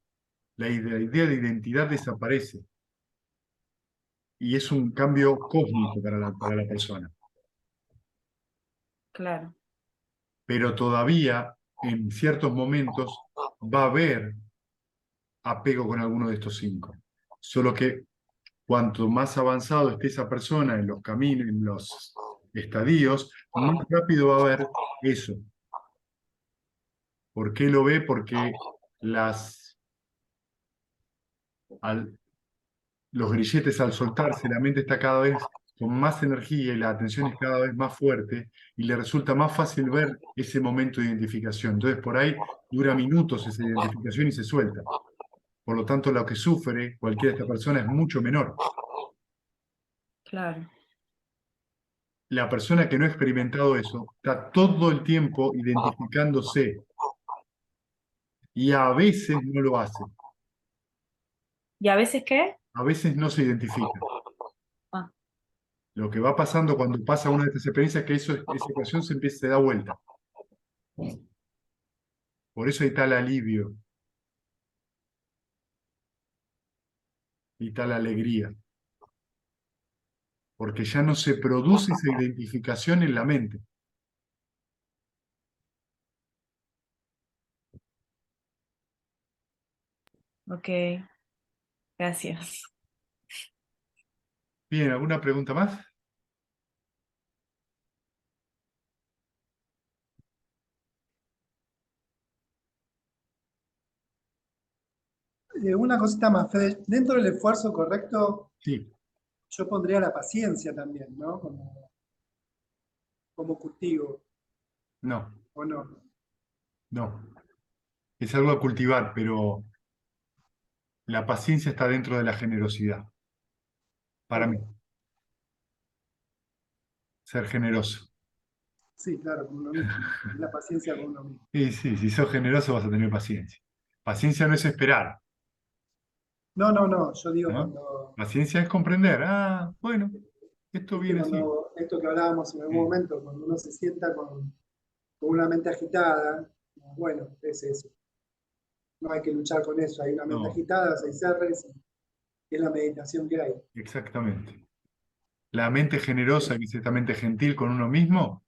La idea de identidad desaparece. Y es un cambio cósmico para la persona. claro. Pero todavía en ciertos momentos va a haber apego con alguno de estos 5. Solo que cuanto más avanzado esté esa persona en los caminos, en los estadios, más rápido va a haber eso. ¿Por qué lo ve? Porque al, los grilletes al soltarse, la mente está cada vez con más energía y la atención es cada vez más fuerte y le resulta más fácil ver ese momento de identificación. Entonces por ahí dura minutos esa identificación y se suelta. Por lo tanto, lo que sufre cualquiera de estas personas es mucho menor. Claro. La persona que no ha experimentado eso está todo el tiempo identificándose y a veces no lo hace, ¿Y a veces qué? a veces no se identifica. Ah, Lo que va pasando cuando pasa una de estas experiencias es que esa ecuación se da vuelta. Por eso hay tal alivio y tal alegría, porque ya no se produce esa identificación en la mente. ok, gracias. Bien, ¿alguna pregunta más? Una cosita más, Fede. Dentro del esfuerzo correcto, Sí, yo pondría la paciencia también, ¿no? Como cultivo. no. ¿o no? No. Es algo a cultivar, pero la paciencia está dentro de la generosidad. Para mí, ser generoso. Sí, claro, con uno mismo. La paciencia con uno mismo. Y sí, si sos generoso vas a tener paciencia. Paciencia no es esperar, No, no, no, yo digo ¿no? cuando, Paciencia es comprender. Ah, bueno, esto viste, viene así. cuando esto que hablábamos en algún Sí, momento, cuando uno se sienta con una mente agitada, bueno, es eso. No hay que luchar con eso. Hay una mente no, agitada, 6 R's, y es la meditación que hay. exactamente. La mente generosa, que es esta mente gentil con uno mismo,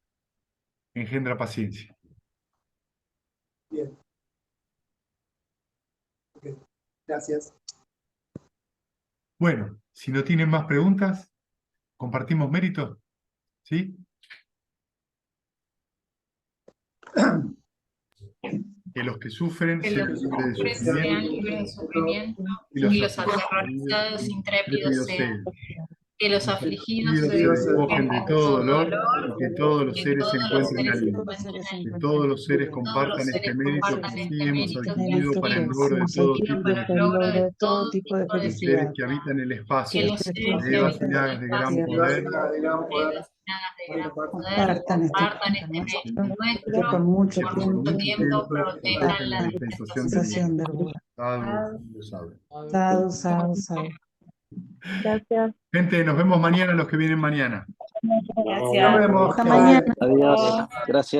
engendra paciencia. Bien, ok. Gracias. Bueno, si no tienen más preguntas, compartimos méritos, ¿sí? Que los que sufren Que sean los que libres de sufren sufrimiento sean libres de sufrimiento y y los aterrorizados intrépidos sean. Que los afligidos se despojen de todo dolor dolor y que todos los y que seres se todos los encuentren seres se aliviados. encuentren Que aliviados. todos los seres Todos compartan los este seres mérito que compartan sí este hemos mérito que adquirido sí para el hemos logro de todo adquirido tipo para de el logro de todo tipo de los seres felicidad. que habitan el Que espacio, los seres que levas y habitan llagas el de gran espacio, poder, De gran poder, levas y llagas de gran compartan poder, este compartan este mérito nuestro, por mucho por mucho tiempo protejan la dispensación dispensación del del Buda. Dios sabe. Sadhu, sadhu, sadhu. Gracias. Gente, nos vemos mañana los que vienen mañana. Nos Gracias. vemos. Hasta mañana. Adiós. Gracias.